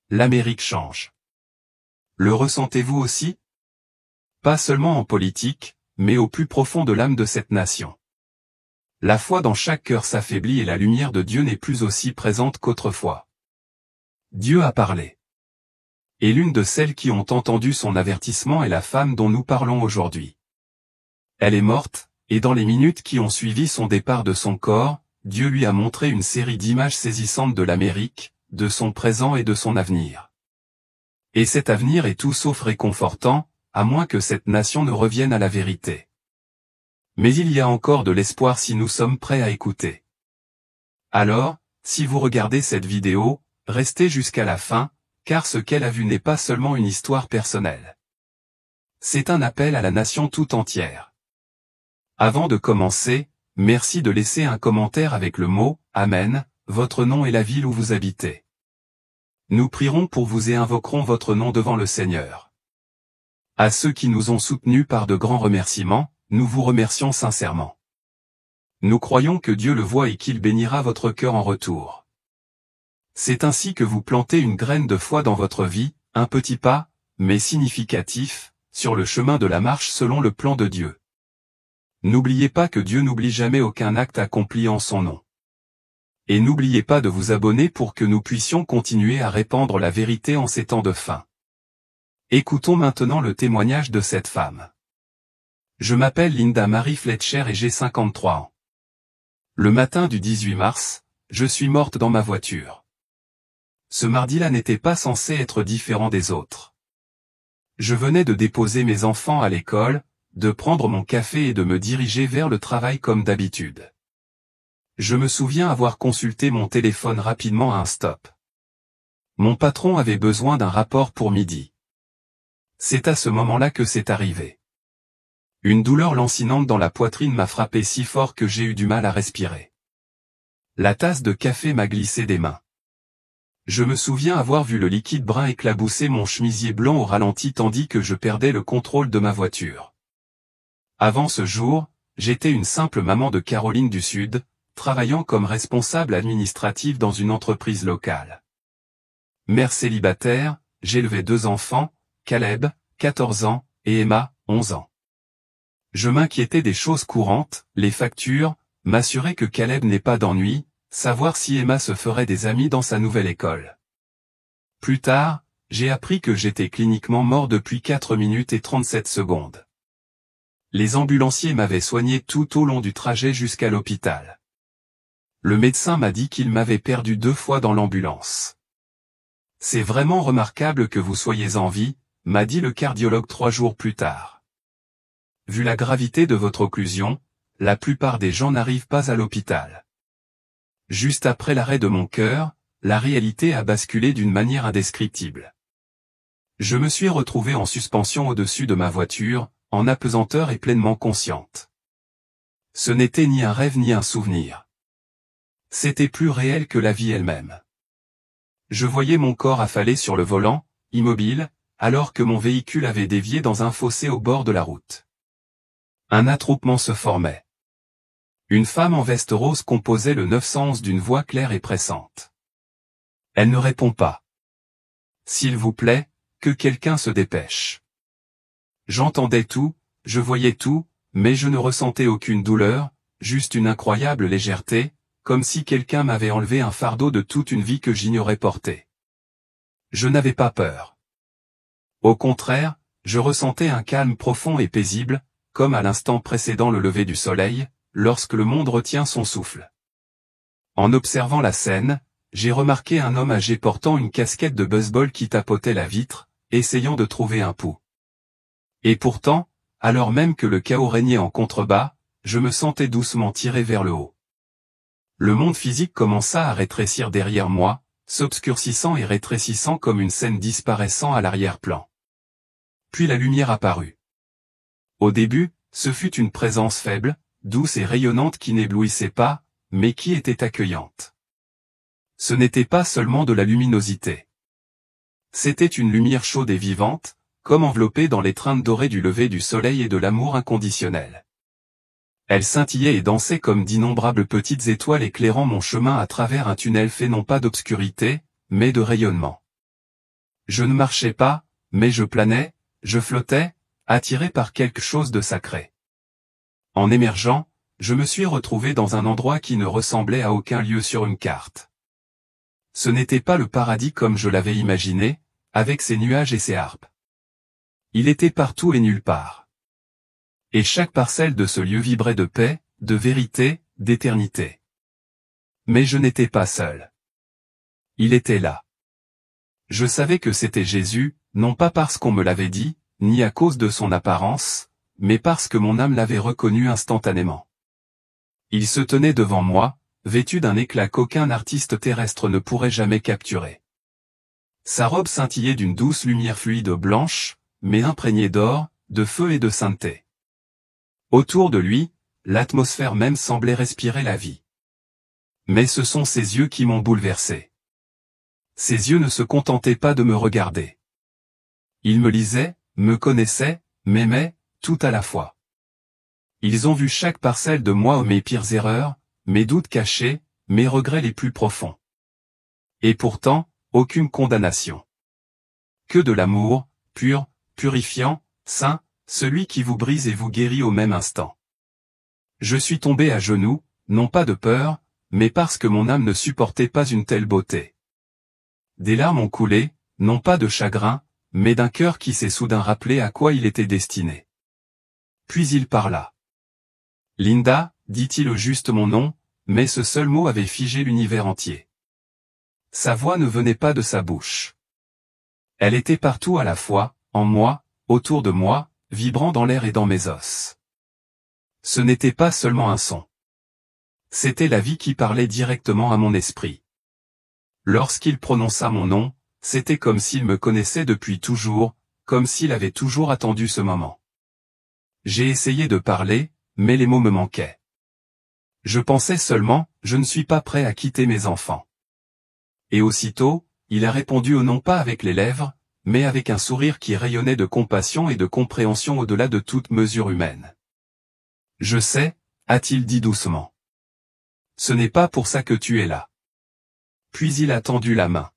l'Amérique change. Le ressentez-vous aussi? Pas seulement en politique, mais au plus profond de l'âme de cette nation. La foi dans chaque cœur s'affaiblit et la lumière de Dieu n'est plus aussi présente qu'autrefois. Dieu a parlé. Et l'une de celles qui ont entendu son avertissement est la femme dont nous parlons aujourd'hui. Elle est morte, et dans les minutes qui ont suivi son départ de son corps, Dieu lui a montré une série d'images saisissantes de l'Amérique, de son présent et de son avenir. Et cet avenir est tout sauf réconfortant, à moins que cette nation ne revienne à la vérité. Mais il y a encore de l'espoir si nous sommes prêts à écouter. Alors, si vous regardez cette vidéo, restez jusqu'à la fin, car ce qu'elle a vu n'est pas seulement une histoire personnelle. C'est un appel à la nation tout entière. Avant de commencer, merci de laisser un commentaire avec le mot « Amen », votre nom et la ville où vous habitez. Nous prierons pour vous et invoquerons votre nom devant le Seigneur. À ceux qui nous ont soutenus par de grands remerciements, nous vous remercions sincèrement. Nous croyons que Dieu le voit et qu'il bénira votre cœur en retour. C'est ainsi que vous plantez une graine de foi dans votre vie, un petit pas, mais significatif, sur le chemin de la marche selon le plan de Dieu. N'oubliez pas que Dieu n'oublie jamais aucun acte accompli en son nom. Et n'oubliez pas de vous abonner pour que nous puissions continuer à répandre la vérité en ces temps de fin. Écoutons maintenant le témoignage de cette femme. Je m'appelle Linda Marie Fletcher et j'ai 53 ans. Le matin du 18 mars, je suis morte dans ma voiture. Ce mardi-là n'était pas censé être différent des autres. Je venais de déposer mes enfants à l'école, de prendre mon café et de me diriger vers le travail comme d'habitude. Je me souviens avoir consulté mon téléphone rapidement à un stop. Mon patron avait besoin d'un rapport pour midi. C'est à ce moment-là que c'est arrivé. Une douleur lancinante dans la poitrine m'a frappé si fort que j'ai eu du mal à respirer. La tasse de café m'a glissé des mains. Je me souviens avoir vu le liquide brun éclabousser mon chemisier blanc au ralenti tandis que je perdais le contrôle de ma voiture. Avant ce jour, j'étais une simple maman de Caroline du Sud, travaillant comme responsable administrative dans une entreprise locale. Mère célibataire, j'élevais 2 enfants, Caleb, 14 ans, et Emma, 11 ans. Je m'inquiétais des choses courantes, les factures, m'assurer que Caleb n'ait pas d'ennui, savoir si Emma se ferait des amis dans sa nouvelle école. Plus tard, j'ai appris que j'étais cliniquement mort depuis 4 minutes et 37 secondes. Les ambulanciers m'avaient soigné tout au long du trajet jusqu'à l'hôpital. Le médecin m'a dit qu'il m'avait perdu 2 fois dans l'ambulance. C'est vraiment remarquable que vous soyez en vie, m'a dit le cardiologue 3 jours plus tard. Vu la gravité de votre occlusion, la plupart des gens n'arrivent pas à l'hôpital. Juste après l'arrêt de mon cœur, la réalité a basculé d'une manière indescriptible. Je me suis retrouvé en suspension au-dessus de ma voiture, en apesanteur et pleinement consciente. Ce n'était ni un rêve ni un souvenir. C'était plus réel que la vie elle-même. Je voyais mon corps affalé sur le volant, immobile, alors que mon véhicule avait dévié dans un fossé au bord de la route. Un attroupement se formait. Une femme en veste rose composait le 911 d'une voix claire et pressante. Elle ne répond pas. S'il vous plaît, que quelqu'un se dépêche. J'entendais tout, je voyais tout, mais je ne ressentais aucune douleur, juste une incroyable légèreté, comme si quelqu'un m'avait enlevé un fardeau de toute une vie que j'ignorais porter. Je n'avais pas peur. Au contraire, je ressentais un calme profond et paisible, comme à l'instant précédant le lever du soleil, lorsque le monde retient son souffle. En observant la scène, j'ai remarqué un homme âgé portant une casquette de baseball qui tapotait la vitre, essayant de trouver un pouls. Et pourtant, alors même que le chaos régnait en contrebas, je me sentais doucement tiré vers le haut. Le monde physique commença à rétrécir derrière moi, s'obscurcissant et rétrécissant comme une scène disparaissant à l'arrière-plan. Puis la lumière apparut. Au début, ce fut une présence faible, douce et rayonnante qui n'éblouissait pas, mais qui était accueillante. Ce n'était pas seulement de la luminosité. C'était une lumière chaude et vivante, comme enveloppée dans l'étreinte dorée du lever du soleil et de l'amour inconditionnel. Elle scintillait et dansait comme d'innombrables petites étoiles éclairant mon chemin à travers un tunnel fait non pas d'obscurité, mais de rayonnement. Je ne marchais pas, mais je planais, je flottais, attiré par quelque chose de sacré. En émergeant, je me suis retrouvé dans un endroit qui ne ressemblait à aucun lieu sur une carte. Ce n'était pas le paradis comme je l'avais imaginé, avec ses nuages et ses harpes. Il était partout et nulle part. Et chaque parcelle de ce lieu vibrait de paix, de vérité, d'éternité. Mais je n'étais pas seul. Il était là. Je savais que c'était Jésus, non pas parce qu'on me l'avait dit, ni à cause de son apparence, mais parce que mon âme l'avait reconnu instantanément. Il se tenait devant moi, vêtu d'un éclat qu'aucun artiste terrestre ne pourrait jamais capturer. Sa robe scintillait d'une douce lumière fluide blanche, mais imprégnée d'or, de feu et de sainteté. Autour de lui, l'atmosphère même semblait respirer la vie. Mais ce sont ses yeux qui m'ont bouleversé. Ses yeux ne se contentaient pas de me regarder. Ils me lisaient, me connaissaient, m'aimaient, tout à la fois. Ils ont vu chaque parcelle de moi, mes pires erreurs, mes doutes cachés, mes regrets les plus profonds. Et pourtant, aucune condamnation. Que de l'amour, pur, purifiant, saint, celui qui vous brise et vous guérit au même instant. Je suis tombé à genoux, non pas de peur, mais parce que mon âme ne supportait pas une telle beauté. Des larmes ont coulé, non pas de chagrin, mais d'un cœur qui s'est soudain rappelé à quoi il était destiné. Puis il parla. Linda, dit-il au juste mon nom, mais ce seul mot avait figé l'univers entier. Sa voix ne venait pas de sa bouche. Elle était partout à la fois, en moi, autour de moi, vibrant dans l'air et dans mes os. Ce n'était pas seulement un son. C'était la vie qui parlait directement à mon esprit. Lorsqu'il prononça mon nom, c'était comme s'il me connaissait depuis toujours, comme s'il avait toujours attendu ce moment. J'ai essayé de parler, mais les mots me manquaient. Je pensais seulement, je ne suis pas prêt à quitter mes enfants. Et aussitôt, il a répondu au non pas avec les lèvres, mais avec un sourire qui rayonnait de compassion et de compréhension au-delà de toute mesure humaine. Je sais, a-t-il dit doucement. Ce n'est pas pour ça que tu es là. Puis il a tendu la main.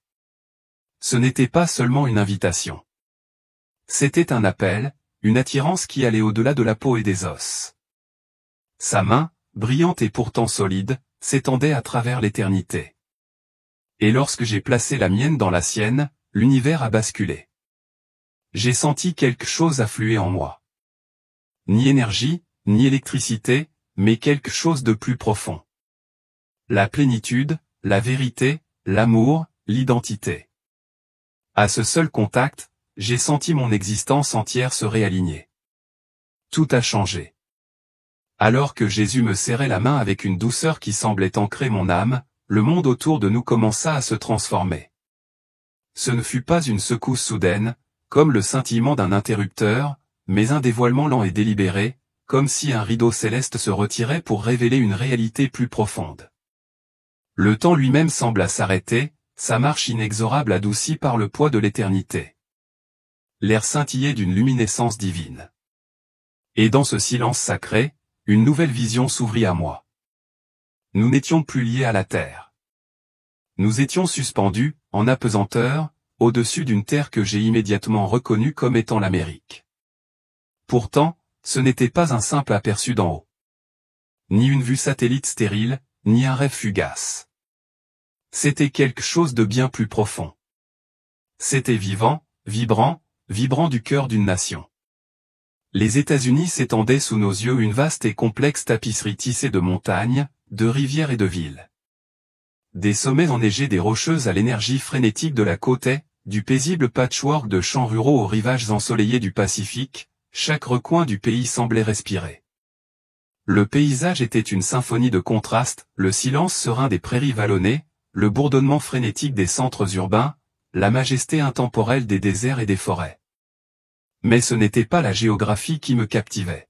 Ce n'était pas seulement une invitation. C'était un appel, une attirance qui allait au-delà de la peau et des os. Sa main, brillante et pourtant solide, s'étendait à travers l'éternité. Et lorsque j'ai placé la mienne dans la sienne, l'univers a basculé. J'ai senti quelque chose affluer en moi. Ni énergie, ni électricité, mais quelque chose de plus profond. La plénitude, la vérité, l'amour, l'identité. À ce seul contact, j'ai senti mon existence entière se réaligner. Tout a changé. Alors que Jésus me serrait la main avec une douceur qui semblait ancrer mon âme, le monde autour de nous commença à se transformer. Ce ne fut pas une secousse soudaine, comme le scintillement d'un interrupteur, mais un dévoilement lent et délibéré, comme si un rideau céleste se retirait pour révéler une réalité plus profonde. Le temps lui-même sembla s'arrêter, sa marche inexorable adoucie par le poids de l'éternité. L'air scintillait d'une luminescence divine. Et dans ce silence sacré, une nouvelle vision s'ouvrit à moi. Nous n'étions plus liés à la terre. Nous étions suspendus, en apesanteur, au-dessus d'une terre que j'ai immédiatement reconnue comme étant l'Amérique. Pourtant, ce n'était pas un simple aperçu d'en haut. Ni une vue satellite stérile, ni un rêve fugace. C'était quelque chose de bien plus profond. C'était vivant, vibrant, vibrant du cœur d'une nation. Les États-Unis s'étendaient sous nos yeux, une vaste et complexe tapisserie tissée de montagnes, de rivières et de villes. Des sommets enneigés, des rocheuses à l'énergie frénétique de la côte est, du paisible patchwork de champs ruraux aux rivages ensoleillés du Pacifique, chaque recoin du pays semblait respirer. Le paysage était une symphonie de contrastes, le silence serein des prairies vallonnées, le bourdonnement frénétique des centres urbains, la majesté intemporelle des déserts et des forêts. Mais ce n'était pas la géographie qui me captivait.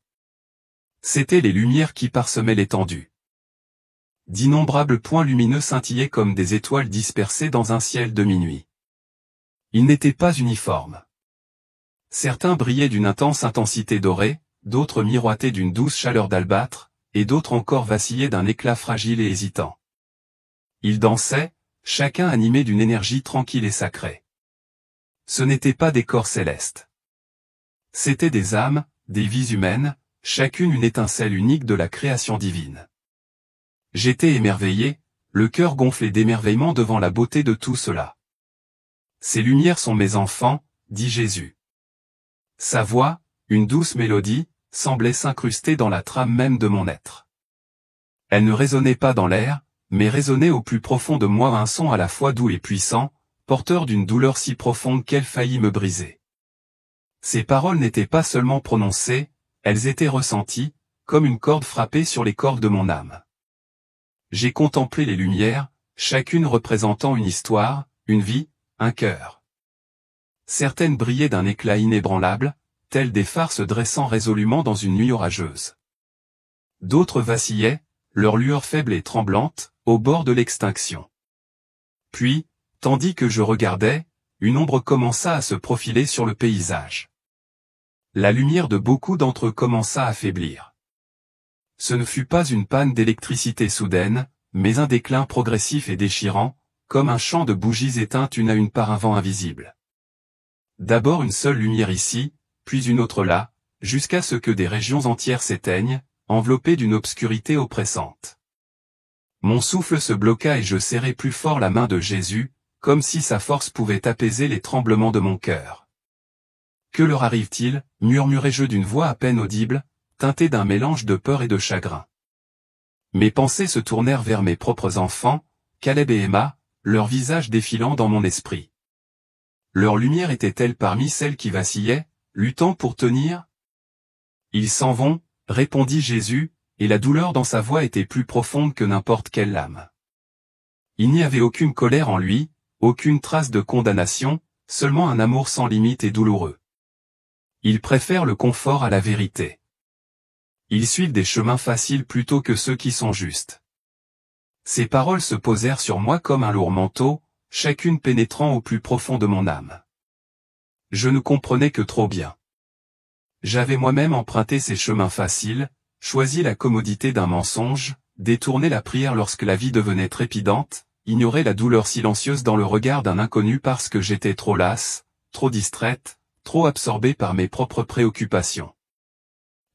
C'étaient les lumières qui parsemaient l'étendue. D'innombrables points lumineux scintillaient comme des étoiles dispersées dans un ciel de minuit. Ils n'étaient pas uniformes. Certains brillaient d'une intense intensité dorée, d'autres miroitaient d'une douce chaleur d'albâtre, et d'autres encore vacillaient d'un éclat fragile et hésitant. Ils dansaient, chacun animé d'une énergie tranquille et sacrée. Ce n'étaient pas des corps célestes. C'étaient des âmes, des vies humaines, chacune une étincelle unique de la création divine. J'étais émerveillé, le cœur gonflé d'émerveillement devant la beauté de tout cela. Ces lumières sont mes enfants, dit Jésus. Sa voix, une douce mélodie, semblait s'incruster dans la trame même de mon être. Elle ne résonnait pas dans l'air, mais résonnait au plus profond de moi un son à la fois doux et puissant, porteur d'une douleur si profonde qu'elle faillit me briser. Ces paroles n'étaient pas seulement prononcées, elles étaient ressenties, comme une corde frappée sur les cordes de mon âme. J'ai contemplé les lumières, chacune représentant une histoire, une vie, un cœur. Certaines brillaient d'un éclat inébranlable, telles des phares se dressant résolument dans une nuit orageuse. D'autres vacillaient, leur lueur faible et tremblante, au bord de l'extinction. Puis, tandis que je regardais, une ombre commença à se profiler sur le paysage. La lumière de beaucoup d'entre eux commença à faiblir. Ce ne fut pas une panne d'électricité soudaine, mais un déclin progressif et déchirant, comme un champ de bougies éteintes une à une par un vent invisible. D'abord une seule lumière ici, puis une autre là, jusqu'à ce que des régions entières s'éteignent, enveloppées d'une obscurité oppressante. Mon souffle se bloqua et je serrai plus fort la main de Jésus, comme si sa force pouvait apaiser les tremblements de mon cœur. « Que leur arrive-t-il » murmurai-je d'une voix à peine audible, teintée d'un mélange de peur et de chagrin. Mes pensées se tournèrent vers mes propres enfants, Caleb et Emma, leurs visages défilant dans mon esprit. Leur lumière était-elle parmi celles qui vacillaient, luttant pour tenir ? Ils s'en vont, répondit Jésus, et la douleur dans sa voix était plus profonde que n'importe quelle lame. Il n'y avait aucune colère en lui, aucune trace de condamnation, seulement un amour sans limite et douloureux. Ils préfèrent le confort à la vérité. Ils suivent des chemins faciles plutôt que ceux qui sont justes. Ces paroles se posèrent sur moi comme un lourd manteau, chacune pénétrant au plus profond de mon âme. Je ne comprenais que trop bien. J'avais moi-même emprunté ces chemins faciles, choisi la commodité d'un mensonge, détourné la prière lorsque la vie devenait trépidante, ignoré la douleur silencieuse dans le regard d'un inconnu parce que j'étais trop lasse, trop distraite, trop absorbée par mes propres préoccupations.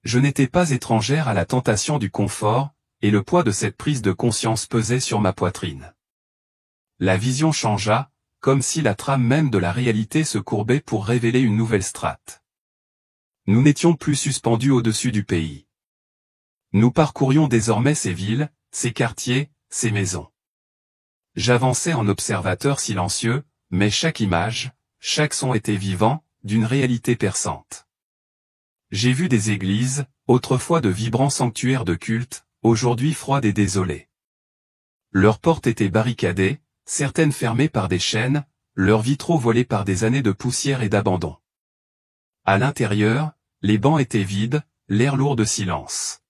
Je n'étais pas étrangère à la tentation du confort, et le poids de cette prise de conscience pesait sur ma poitrine. La vision changea, comme si la trame même de la réalité se courbait pour révéler une nouvelle strate. Nous n'étions plus suspendus au-dessus du pays. Nous parcourions désormais ces villes, ces quartiers, ces maisons. J'avançais en observateur silencieux, mais chaque image, chaque son était vivant, d'une réalité perçante. J'ai vu des églises, autrefois de vibrants sanctuaires de culte, aujourd'hui froides et désolées. Leurs portes étaient barricadées, certaines fermées par des chaînes, leurs vitraux voilés par des années de poussière et d'abandon. À l'intérieur, les bancs étaient vides, l'air lourd de silence.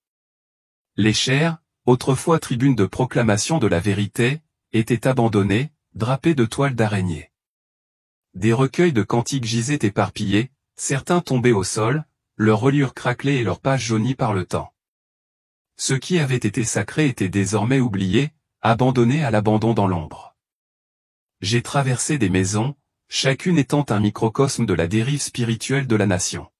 Les chaires, autrefois tribunes de proclamation de la vérité, étaient abandonnées, drapées de toiles d'araignée. Des recueils de cantiques gisaient éparpillés, certains tombaient au sol, leurs reliures craquelaient et leurs pages jaunies par le temps. Ce qui avait été sacré était désormais oublié, abandonné à l'abandon dans l'ombre. J'ai traversé des maisons, chacune étant un microcosme de la dérive spirituelle de la nation.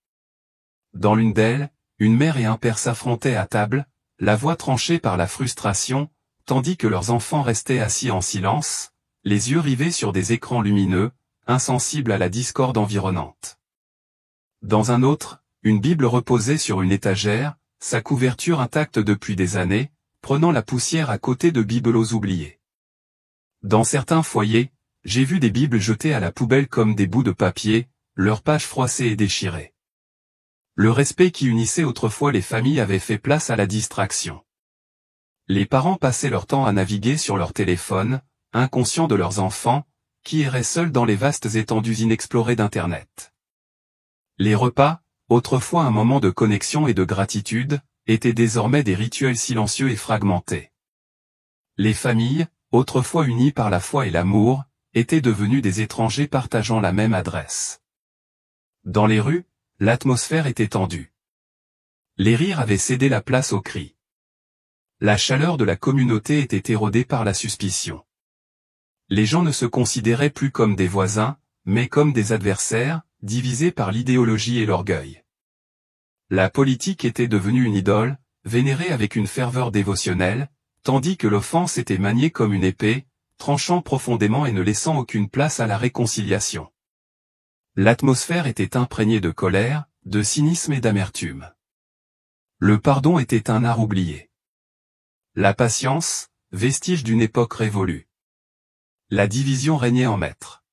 Dans l'une d'elles, une mère et un père s'affrontaient à table, la voix tranchée par la frustration, tandis que leurs enfants restaient assis en silence, les yeux rivés sur des écrans lumineux, insensibles à la discorde environnante. Dans un autre, une Bible reposait sur une étagère, sa couverture intacte depuis des années, prenant la poussière à côté de bibelots oubliés. Dans certains foyers, j'ai vu des Bibles jetées à la poubelle comme des bouts de papier, leurs pages froissées et déchirées. Le respect qui unissait autrefois les familles avait fait place à la distraction. Les parents passaient leur temps à naviguer sur leur téléphone, inconscients de leurs enfants, qui erraient seuls dans les vastes étendues inexplorées d'Internet. Les repas, autrefois un moment de connexion et de gratitude, étaient désormais des rituels silencieux et fragmentés. Les familles, autrefois unies par la foi et l'amour, étaient devenues des étrangers partageant la même adresse. Dans les rues, l'atmosphère était tendue. Les rires avaient cédé la place aux cris. La chaleur de la communauté était érodée par la suspicion. Les gens ne se considéraient plus comme des voisins, mais comme des adversaires, divisés par l'idéologie et l'orgueil. La politique était devenue une idole, vénérée avec une ferveur dévotionnelle, tandis que l'offense était maniée comme une épée, tranchant profondément et ne laissant aucune place à la réconciliation. L'atmosphère était imprégnée de colère, de cynisme et d'amertume. Le pardon était un art oublié. La patience, vestige d'une époque révolue. La division régnait en maître.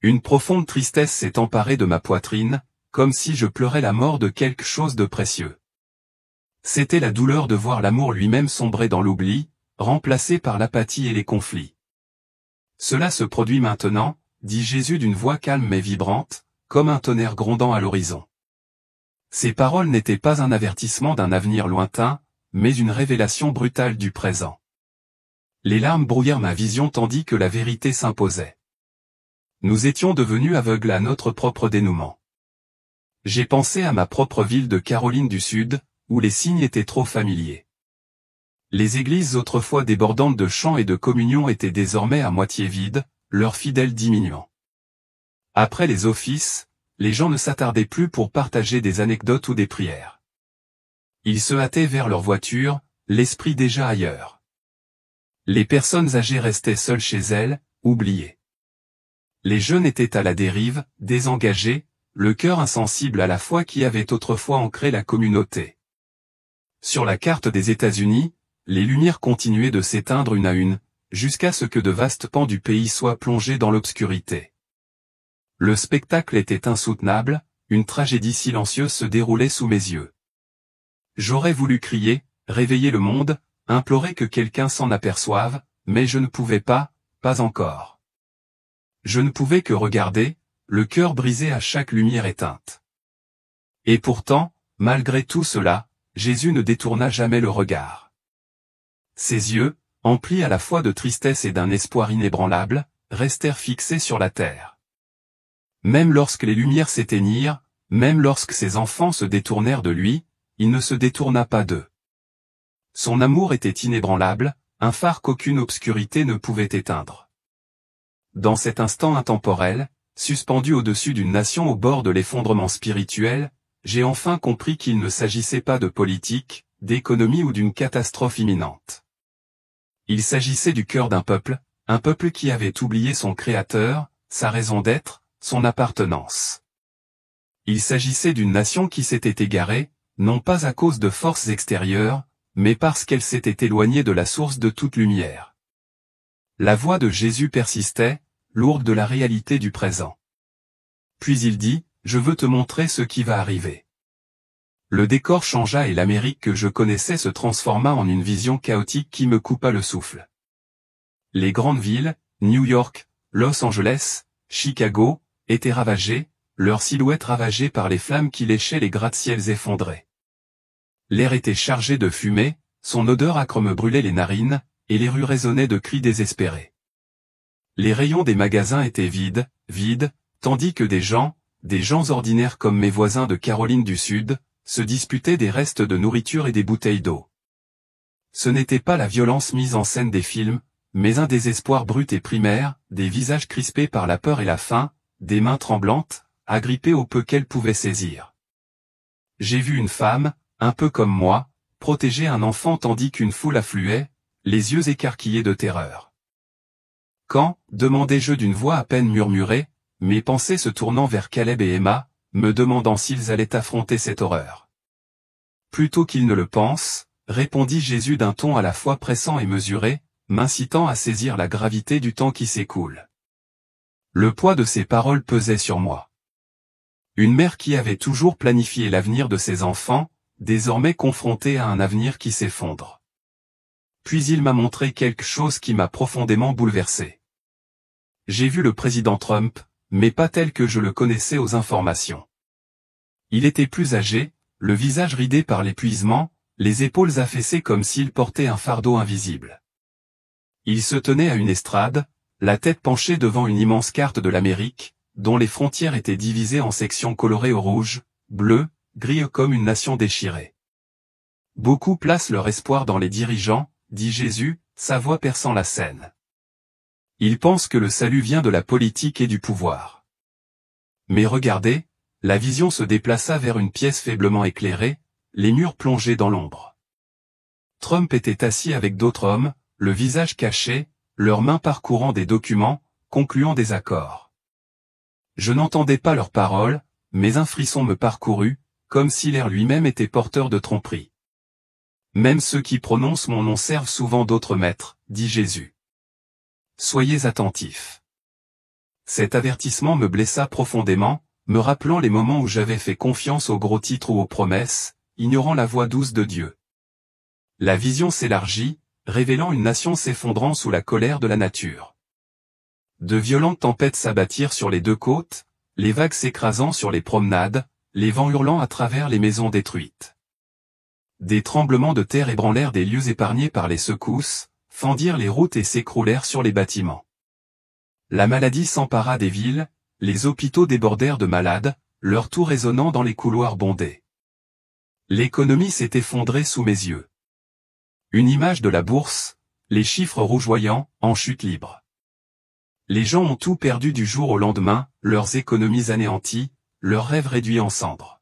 Une profonde tristesse s'est emparée de ma poitrine, comme si je pleurais la mort de quelque chose de précieux. C'était la douleur de voir l'amour lui-même sombrer dans l'oubli, remplacé par l'apathie et les conflits. Cela se produit maintenant, dit Jésus d'une voix calme mais vibrante, comme un tonnerre grondant à l'horizon. Ces paroles n'étaient pas un avertissement d'un avenir lointain, mais une révélation brutale du présent. Les larmes brouillèrent ma vision tandis que la vérité s'imposait. Nous étions devenus aveugles à notre propre dénouement. J'ai pensé à ma propre ville de Caroline du Sud, où les signes étaient trop familiers. Les églises autrefois débordantes de chants et de communion étaient désormais à moitié vides, leurs fidèles diminuant. Après les offices, les gens ne s'attardaient plus pour partager des anecdotes ou des prières. Ils se hâtaient vers leur voiture, l'esprit déjà ailleurs. Les personnes âgées restaient seules chez elles, oubliées. Les jeunes étaient à la dérive, désengagés, le cœur insensible à la foi qui avait autrefois ancré la communauté. Sur la carte des États-Unis, les lumières continuaient de s'éteindre une à une, jusqu'à ce que de vastes pans du pays soient plongés dans l'obscurité. Le spectacle était insoutenable, une tragédie silencieuse se déroulait sous mes yeux. J'aurais voulu crier, réveiller le monde, implorer que quelqu'un s'en aperçoive, mais je ne pouvais pas encore. Je ne pouvais que regarder, le cœur brisé à chaque lumière éteinte. Et pourtant, malgré tout cela, Jésus ne détourna jamais le regard. Ses yeux, emplis à la fois de tristesse et d'un espoir inébranlable, restèrent fixés sur la terre. Même lorsque les lumières s'éteignirent, même lorsque ses enfants se détournèrent de lui, il ne se détourna pas d'eux. Son amour était inébranlable, un phare qu'aucune obscurité ne pouvait éteindre. Dans cet instant intemporel, suspendu au-dessus d'une nation au bord de l'effondrement spirituel, j'ai enfin compris qu'il ne s'agissait pas de politique, d'économie ou d'une catastrophe imminente. Il s'agissait du cœur d'un peuple qui avait oublié son Créateur, sa raison d'être, son appartenance. Il s'agissait d'une nation qui s'était égarée, non pas à cause de forces extérieures, mais parce qu'elle s'était éloignée de la source de toute lumière. La voix de Jésus persistait, lourde de la réalité du présent. Puis il dit, « Je veux te montrer ce qui va arriver. » Le décor changea et l'Amérique que je connaissais se transforma en une vision chaotique qui me coupa le souffle. Les grandes villes, New York, Los Angeles, Chicago, étaient ravagées, leurs silhouettes ravagées par les flammes qui léchaient les gratte-ciels effondrés. L'air était chargé de fumée, son odeur âcre me brûlait les narines, et les rues résonnaient de cris désespérés. Les rayons des magasins étaient vides, tandis que des gens ordinaires comme mes voisins de Caroline du Sud, se disputaient des restes de nourriture et des bouteilles d'eau. Ce n'était pas la violence mise en scène des films, mais un désespoir brut et primaire, des visages crispés par la peur et la faim, des mains tremblantes, agrippées au peu qu'elles pouvaient saisir. J'ai vu une femme, un peu comme moi, protéger un enfant tandis qu'une foule affluait, les yeux écarquillés de terreur. Quand, demandai-je d'une voix à peine murmurée, mes pensées se tournant vers Caleb et Emma, me demandant s'ils allaient affronter cette horreur. Plutôt qu'ils ne le pensent, répondit Jésus d'un ton à la fois pressant et mesuré, m'incitant à saisir la gravité du temps qui s'écoule. Le poids de ces paroles pesait sur moi. Une mère qui avait toujours planifié l'avenir de ses enfants, désormais confrontée à un avenir qui s'effondre. Puis il m'a montré quelque chose qui m'a profondément bouleversé. J'ai vu le président Trump, mais pas tel que je le connaissais aux informations. Il était plus âgé, le visage ridé par l'épuisement, les épaules affaissées comme s'il portait un fardeau invisible. Il se tenait à une estrade, la tête penchée devant une immense carte de l'Amérique, dont les frontières étaient divisées en sections colorées au rouge, bleu, gris comme une nation déchirée. Beaucoup placent leur espoir dans les dirigeants, dit Jésus, sa voix perçant la scène. Ils pensent que le salut vient de la politique et du pouvoir. Mais regardez, la vision se déplaça vers une pièce faiblement éclairée, les murs plongés dans l'ombre. Trump était assis avec d'autres hommes, le visage caché, leurs mains parcourant des documents, concluant des accords. Je n'entendais pas leurs paroles, mais un frisson me parcourut, comme si l'air lui-même était porteur de tromperie. Même ceux qui prononcent mon nom servent souvent d'autres maîtres, dit Jésus. Soyez attentifs. Cet avertissement me blessa profondément, me rappelant les moments où j'avais fait confiance aux gros titres ou aux promesses, ignorant la voix douce de Dieu. La vision s'élargit, révélant une nation s'effondrant sous la colère de la nature. De violentes tempêtes s'abattirent sur les deux côtes, les vagues s'écrasant sur les promenades, les vents hurlant à travers les maisons détruites. Des tremblements de terre ébranlèrent des lieux épargnés par les secousses, fendirent les routes et s'écroulèrent sur les bâtiments. La maladie s'empara des villes, les hôpitaux débordèrent de malades, leurs tours résonnant dans les couloirs bondés. L'économie s'est effondrée sous mes yeux. Une image de la bourse, les chiffres rougeoyants, en chute libre. Les gens ont tout perdu du jour au lendemain, leurs économies anéanties, leurs rêves réduits en cendres.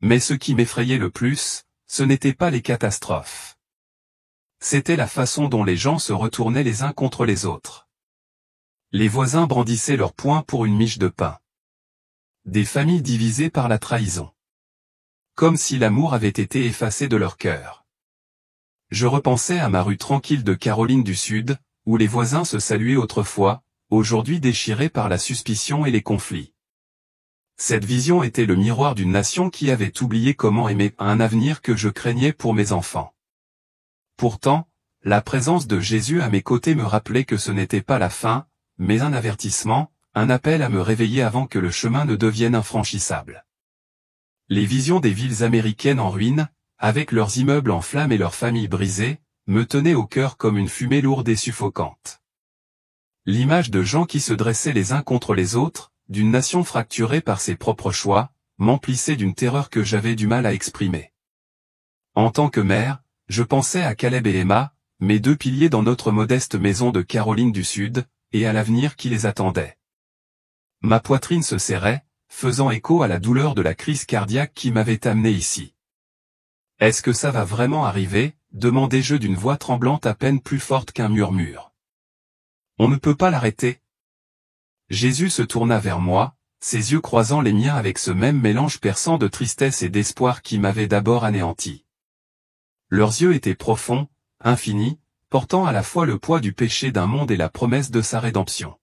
Mais ce qui m'effrayait le plus, ce n'était pas les catastrophes. C'était la façon dont les gens se retournaient les uns contre les autres. Les voisins brandissaient leurs poings pour une miche de pain. Des familles divisées par la trahison. Comme si l'amour avait été effacé de leur cœur. Je repensais à ma rue tranquille de Caroline du Sud, où les voisins se saluaient autrefois, aujourd'hui déchirés par la suspicion et les conflits. Cette vision était le miroir d'une nation qui avait oublié comment aimer un avenir que je craignais pour mes enfants. Pourtant, la présence de Jésus à mes côtés me rappelait que ce n'était pas la fin, mais un avertissement, un appel à me réveiller avant que le chemin ne devienne infranchissable. Les visions des villes américaines en ruine, avec leurs immeubles en flammes et leurs familles brisées, me tenaient au cœur comme une fumée lourde et suffocante. L'image de gens qui se dressaient les uns contre les autres, d'une nation fracturée par ses propres choix, m'emplissait d'une terreur que j'avais du mal à exprimer. En tant que mère, je pensais à Caleb et Emma, mes deux piliers dans notre modeste maison de Caroline du Sud, et à l'avenir qui les attendait. Ma poitrine se serrait, faisant écho à la douleur de la crise cardiaque qui m'avait amené ici. « Est-ce que ça va vraiment arriver ?» demandai-je d'une voix tremblante à peine plus forte qu'un murmure. « On ne peut pas l'arrêter. » Jésus se tourna vers moi, ses yeux croisant les miens avec ce même mélange perçant de tristesse et d'espoir qui m'avait d'abord anéanti. Leurs yeux étaient profonds, infinis, portant à la fois le poids du péché d'un monde et la promesse de sa rédemption.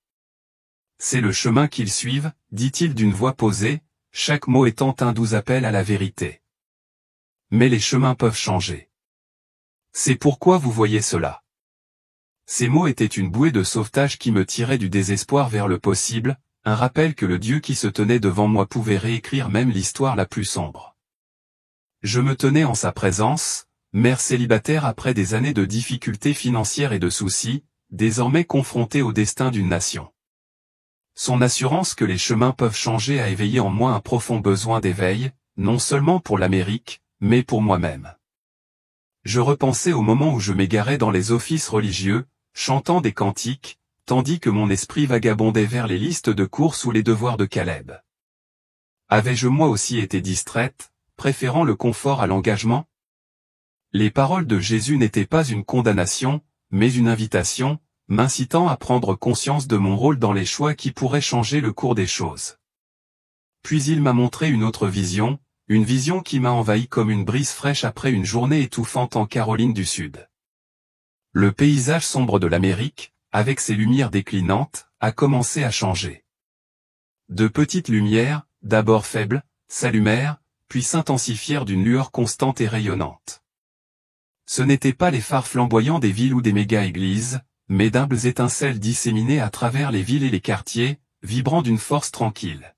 « C'est le chemin qu'ils suivent, dit-il d'une voix posée, chaque mot étant un doux appel à la vérité. Mais les chemins peuvent changer. C'est pourquoi vous voyez cela. » Ces mots étaient une bouée de sauvetage qui me tirait du désespoir vers le possible, un rappel que le Dieu qui se tenait devant moi pouvait réécrire même l'histoire la plus sombre. Je me tenais en sa présence, mère célibataire après des années de difficultés financières et de soucis, désormais confrontée au destin d'une nation. Son assurance que les chemins peuvent changer a éveillé en moi un profond besoin d'éveil, non seulement pour l'Amérique, mais pour moi-même. Je repensais au moment où je m'égarais dans les offices religieux, chantant des cantiques, tandis que mon esprit vagabondait vers les listes de courses ou les devoirs de Caleb. Avais-je moi aussi été distraite, préférant le confort à l'engagement? Les paroles de Jésus n'étaient pas une condamnation, mais une invitation, m'incitant à prendre conscience de mon rôle dans les choix qui pourraient changer le cours des choses. Puis il m'a montré une autre vision, une vision qui m'a envahi comme une brise fraîche après une journée étouffante en Caroline du Sud. Le paysage sombre de l'Amérique, avec ses lumières déclinantes, a commencé à changer. De petites lumières, d'abord faibles, s'allumèrent, puis s'intensifièrent d'une lueur constante et rayonnante. Ce n'étaient pas les phares flamboyants des villes ou des méga-églises, mais d'humbles étincelles disséminées à travers les villes et les quartiers, vibrant d'une force tranquille.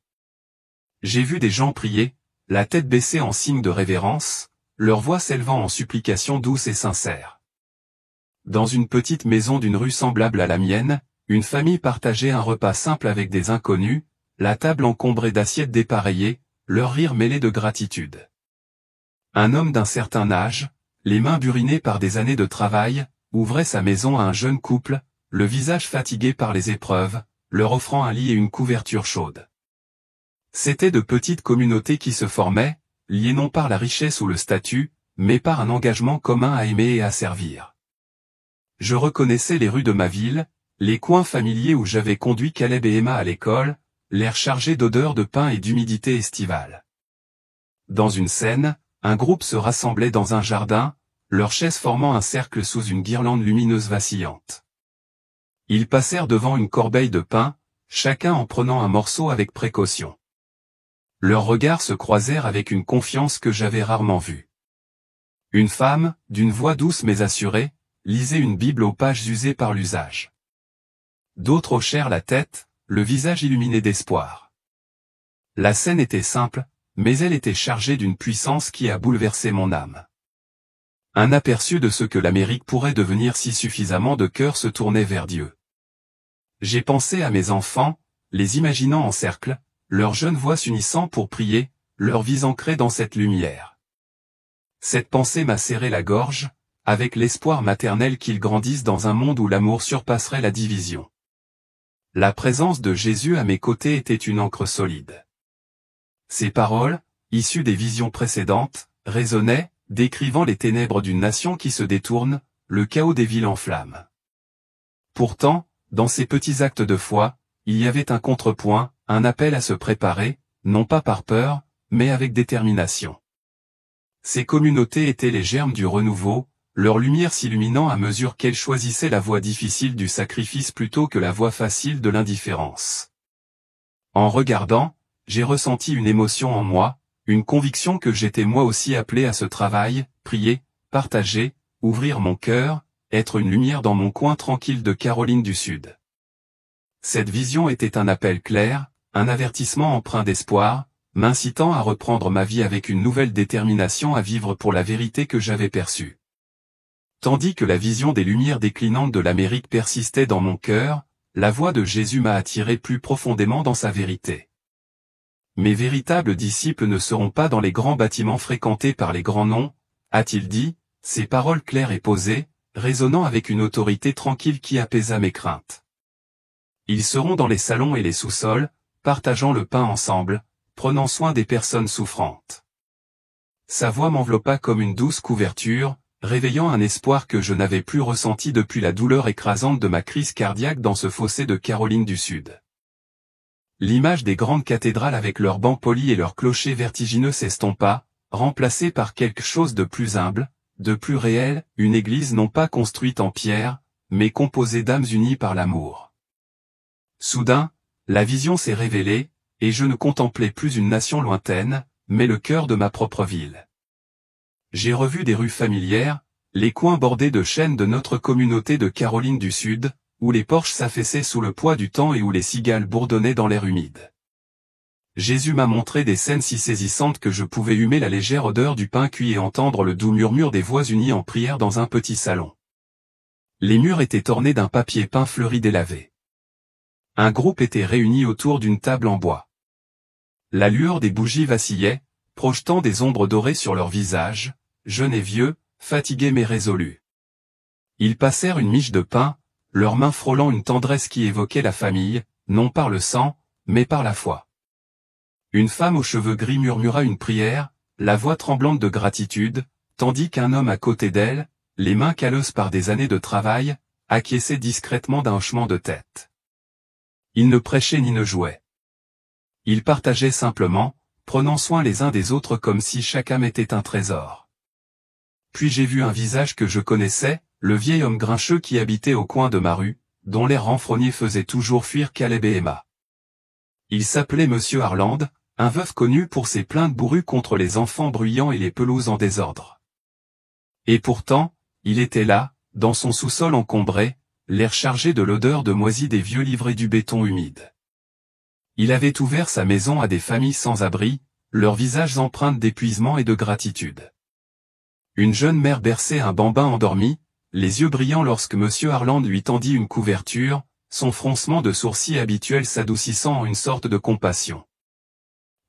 J'ai vu des gens prier, la tête baissée en signe de révérence, leur voix s'élevant en supplication douce et sincère. Dans une petite maison d'une rue semblable à la mienne, une famille partageait un repas simple avec des inconnus, la table encombrée d'assiettes dépareillées, leur rire mêlé de gratitude. Un homme d'un certain âge, les mains burinées par des années de travail, ouvrait sa maison à un jeune couple, le visage fatigué par les épreuves, leur offrant un lit et une couverture chaude. C'étaient de petites communautés qui se formaient, liées non par la richesse ou le statut, mais par un engagement commun à aimer et à servir. Je reconnaissais les rues de ma ville, les coins familiers où j'avais conduit Caleb et Emma à l'école, l'air chargé d'odeurs de pain et d'humidité estivale. Dans une scène, un groupe se rassemblait dans un jardin, leurs chaises formant un cercle sous une guirlande lumineuse vacillante. Ils passèrent devant une corbeille de pain, chacun en prenant un morceau avec précaution. Leurs regards se croisèrent avec une confiance que j'avais rarement vue. Une femme, d'une voix douce mais assurée, lisait une Bible aux pages usées par l'usage. D'autres hochèrent la tête, le visage illuminé d'espoir. La scène était simple, mais elle était chargée d'une puissance qui a bouleversé mon âme. Un aperçu de ce que l'Amérique pourrait devenir si suffisamment de cœurs se tournait vers Dieu. J'ai pensé à mes enfants, les imaginant en cercle, leurs jeunes voix s'unissant pour prier, leur vie ancrée dans cette lumière. Cette pensée m'a serré la gorge, avec l'espoir maternel qu'ils grandissent dans un monde où l'amour surpasserait la division. La présence de Jésus à mes côtés était une ancre solide. Ses paroles, issues des visions précédentes, résonnaient, décrivant les ténèbres d'une nation qui se détourne, le chaos des villes en flammes. Pourtant, dans ces petits actes de foi, il y avait un contrepoint, un appel à se préparer, non pas par peur, mais avec détermination. Ces communautés étaient les germes du renouveau, leur lumière s'illuminant à mesure qu'elles choisissaient la voie difficile du sacrifice plutôt que la voie facile de l'indifférence. En regardant, j'ai ressenti une émotion en moi, une conviction que j'étais moi aussi appelé à ce travail, prier, partager, ouvrir mon cœur, être une lumière dans mon coin tranquille de Caroline du Sud. Cette vision était un appel clair, un avertissement empreint d'espoir, m'incitant à reprendre ma vie avec une nouvelle détermination à vivre pour la vérité que j'avais perçue. Tandis que la vision des lumières déclinantes de l'Amérique persistait dans mon cœur, la voix de Jésus m'a attiré plus profondément dans sa vérité. Mes véritables disciples ne seront pas dans les grands bâtiments fréquentés par les grands noms, a-t-il dit, ses paroles claires et posées, résonnant avec une autorité tranquille qui apaisa mes craintes. Ils seront dans les salons et les sous-sols, partageant le pain ensemble, prenant soin des personnes souffrantes. Sa voix m'enveloppa comme une douce couverture, réveillant un espoir que je n'avais plus ressenti depuis la douleur écrasante de ma crise cardiaque dans ce fossé de Caroline du Sud. L'image des grandes cathédrales avec leurs bancs polis et leurs clochers vertigineux s'estompa, remplacée par quelque chose de plus humble, de plus réel, une église non pas construite en pierre, mais composée d'âmes unies par l'amour. Soudain, la vision s'est révélée, et je ne contemplais plus une nation lointaine, mais le cœur de ma propre ville. J'ai revu des rues familières, les coins bordés de chênes de notre communauté de Caroline du Sud, où les porches s'affaissaient sous le poids du temps et où les cigales bourdonnaient dans l'air humide. Jésus m'a montré des scènes si saisissantes que je pouvais humer la légère odeur du pain cuit et entendre le doux murmure des voix unies en prière dans un petit salon. Les murs étaient ornés d'un papier peint fleuri délavé. Un groupe était réuni autour d'une table en bois. La lueur des bougies vacillait, projetant des ombres dorées sur leurs visages, jeunes et vieux, fatigués mais résolus. Ils passèrent une miche de pain, leurs mains frôlant une tendresse qui évoquait la famille, non par le sang, mais par la foi. Une femme aux cheveux gris murmura une prière, la voix tremblante de gratitude, tandis qu'un homme à côté d'elle, les mains calleuses par des années de travail, acquiesçait discrètement d'un hochement de tête. Ils ne prêchaient ni ne jouaient. Ils partageaient simplement, prenant soin les uns des autres comme si chaque âme était un trésor. Puis j'ai vu un visage que je connaissais, le vieil homme grincheux qui habitait au coin de ma rue, dont l'air renfrogné faisait toujours fuir Caleb et Emma. Il s'appelait Monsieur Harland, un veuf connu pour ses plaintes bourrues contre les enfants bruyants et les pelouses en désordre. Et pourtant, il était là, dans son sous-sol encombré, l'air chargé de l'odeur de moisi des vieux livrets du béton humide. Il avait ouvert sa maison à des familles sans abri, leurs visages empreints d'épuisement et de gratitude. Une jeune mère berçait un bambin endormi, les yeux brillants lorsque Monsieur Harland lui tendit une couverture, son froncement de sourcils habituel s'adoucissant en une sorte de compassion.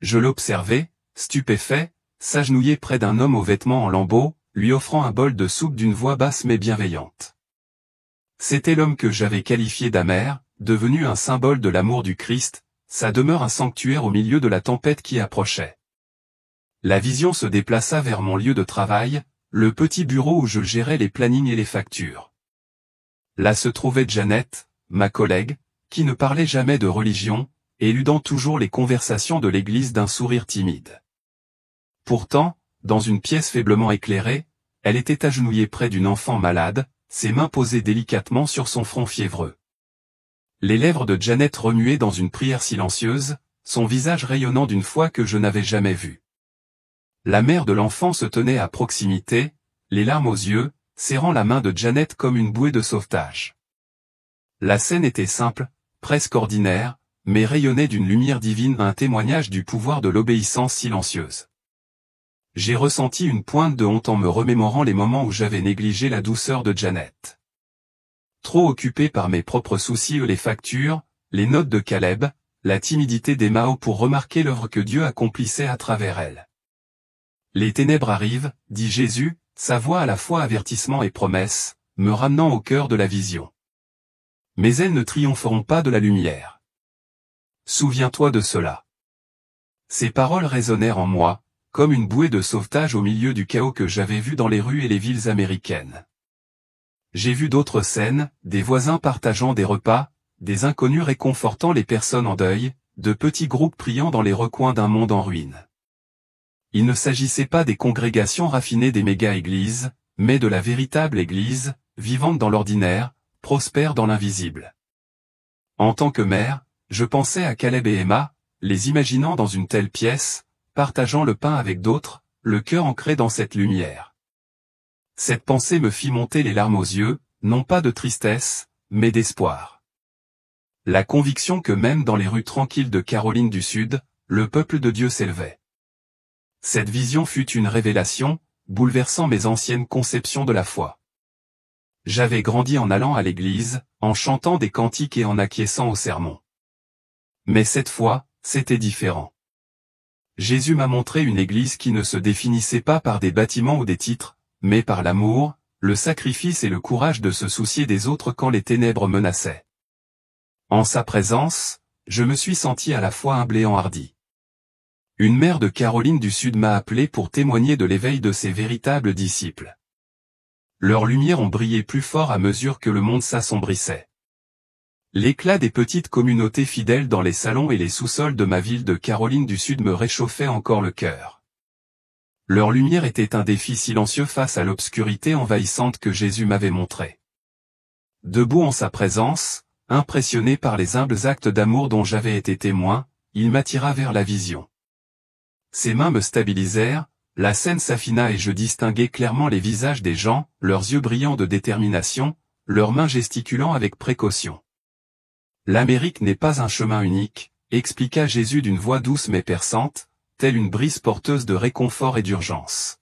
Je l'observais, stupéfait, s'agenouiller près d'un homme aux vêtements en lambeaux, lui offrant un bol de soupe d'une voix basse mais bienveillante. C'était l'homme que j'avais qualifié d'amer, devenu un symbole de l'amour du Christ, sa demeure un sanctuaire au milieu de la tempête qui approchait. La vision se déplaça vers mon lieu de travail, le petit bureau où je gérais les plannings et les factures. Là se trouvait Janet, ma collègue, qui ne parlait jamais de religion, éludant toujours les conversations de l'église d'un sourire timide. Pourtant, dans une pièce faiblement éclairée, elle était agenouillée près d'une enfant malade, ses mains posées délicatement sur son front fiévreux. Les lèvres de Janet remuaient dans une prière silencieuse, son visage rayonnant d'une foi que je n'avais jamais vue. La mère de l'enfant se tenait à proximité, les larmes aux yeux, serrant la main de Janet comme une bouée de sauvetage. La scène était simple, presque ordinaire, mais rayonnait d'une lumière divine, un témoignage du pouvoir de l'obéissance silencieuse. J'ai ressenti une pointe de honte en me remémorant les moments où j'avais négligé la douceur de Janet. Trop occupé par mes propres soucis, les factures, les notes de Caleb, la timidité d'Emma pour remarquer l'œuvre que Dieu accomplissait à travers elle. Les ténèbres arrivent, dit Jésus, sa voix à la fois avertissement et promesse, me ramenant au cœur de la vision. Mais elles ne triompheront pas de la lumière. Souviens-toi de cela. Ces paroles résonnèrent en moi, comme une bouée de sauvetage au milieu du chaos que j'avais vu dans les rues et les villes américaines. J'ai vu d'autres scènes, des voisins partageant des repas, des inconnus réconfortant les personnes en deuil, de petits groupes priant dans les recoins d'un monde en ruine. Il ne s'agissait pas des congrégations raffinées des méga-églises, mais de la véritable Église, vivante dans l'ordinaire, prospère dans l'invisible. En tant que mère, je pensais à Caleb et Emma, les imaginant dans une telle pièce, partageant le pain avec d'autres, le cœur ancré dans cette lumière. Cette pensée me fit monter les larmes aux yeux, non pas de tristesse, mais d'espoir. La conviction que même dans les rues tranquilles de Caroline du Sud, le peuple de Dieu s'élevait. Cette vision fut une révélation, bouleversant mes anciennes conceptions de la foi. J'avais grandi en allant à l'église, en chantant des cantiques et en acquiesçant au sermon. Mais cette fois, c'était différent. Jésus m'a montré une église qui ne se définissait pas par des bâtiments ou des titres, mais par l'amour, le sacrifice et le courage de se soucier des autres quand les ténèbres menaçaient. En sa présence, je me suis senti à la fois humble et enhardi. Une mère de Caroline du Sud m'a appelé pour témoigner de l'éveil de ses véritables disciples. Leurs lumières ont brillé plus fort à mesure que le monde s'assombrissait. L'éclat des petites communautés fidèles dans les salons et les sous-sols de ma ville de Caroline du Sud me réchauffait encore le cœur. Leur lumière était un défi silencieux face à l'obscurité envahissante que Jésus m'avait montrée. Debout en sa présence, impressionné par les humbles actes d'amour dont j'avais été témoin, il m'attira vers la vision. Ses mains me stabilisèrent, la scène s'affina et je distinguai clairement les visages des gens, leurs yeux brillants de détermination, leurs mains gesticulant avec précaution. L'Amérique n'est pas un chemin unique, expliqua Jésus d'une voix douce mais perçante, telle une brise porteuse de réconfort et d'urgence.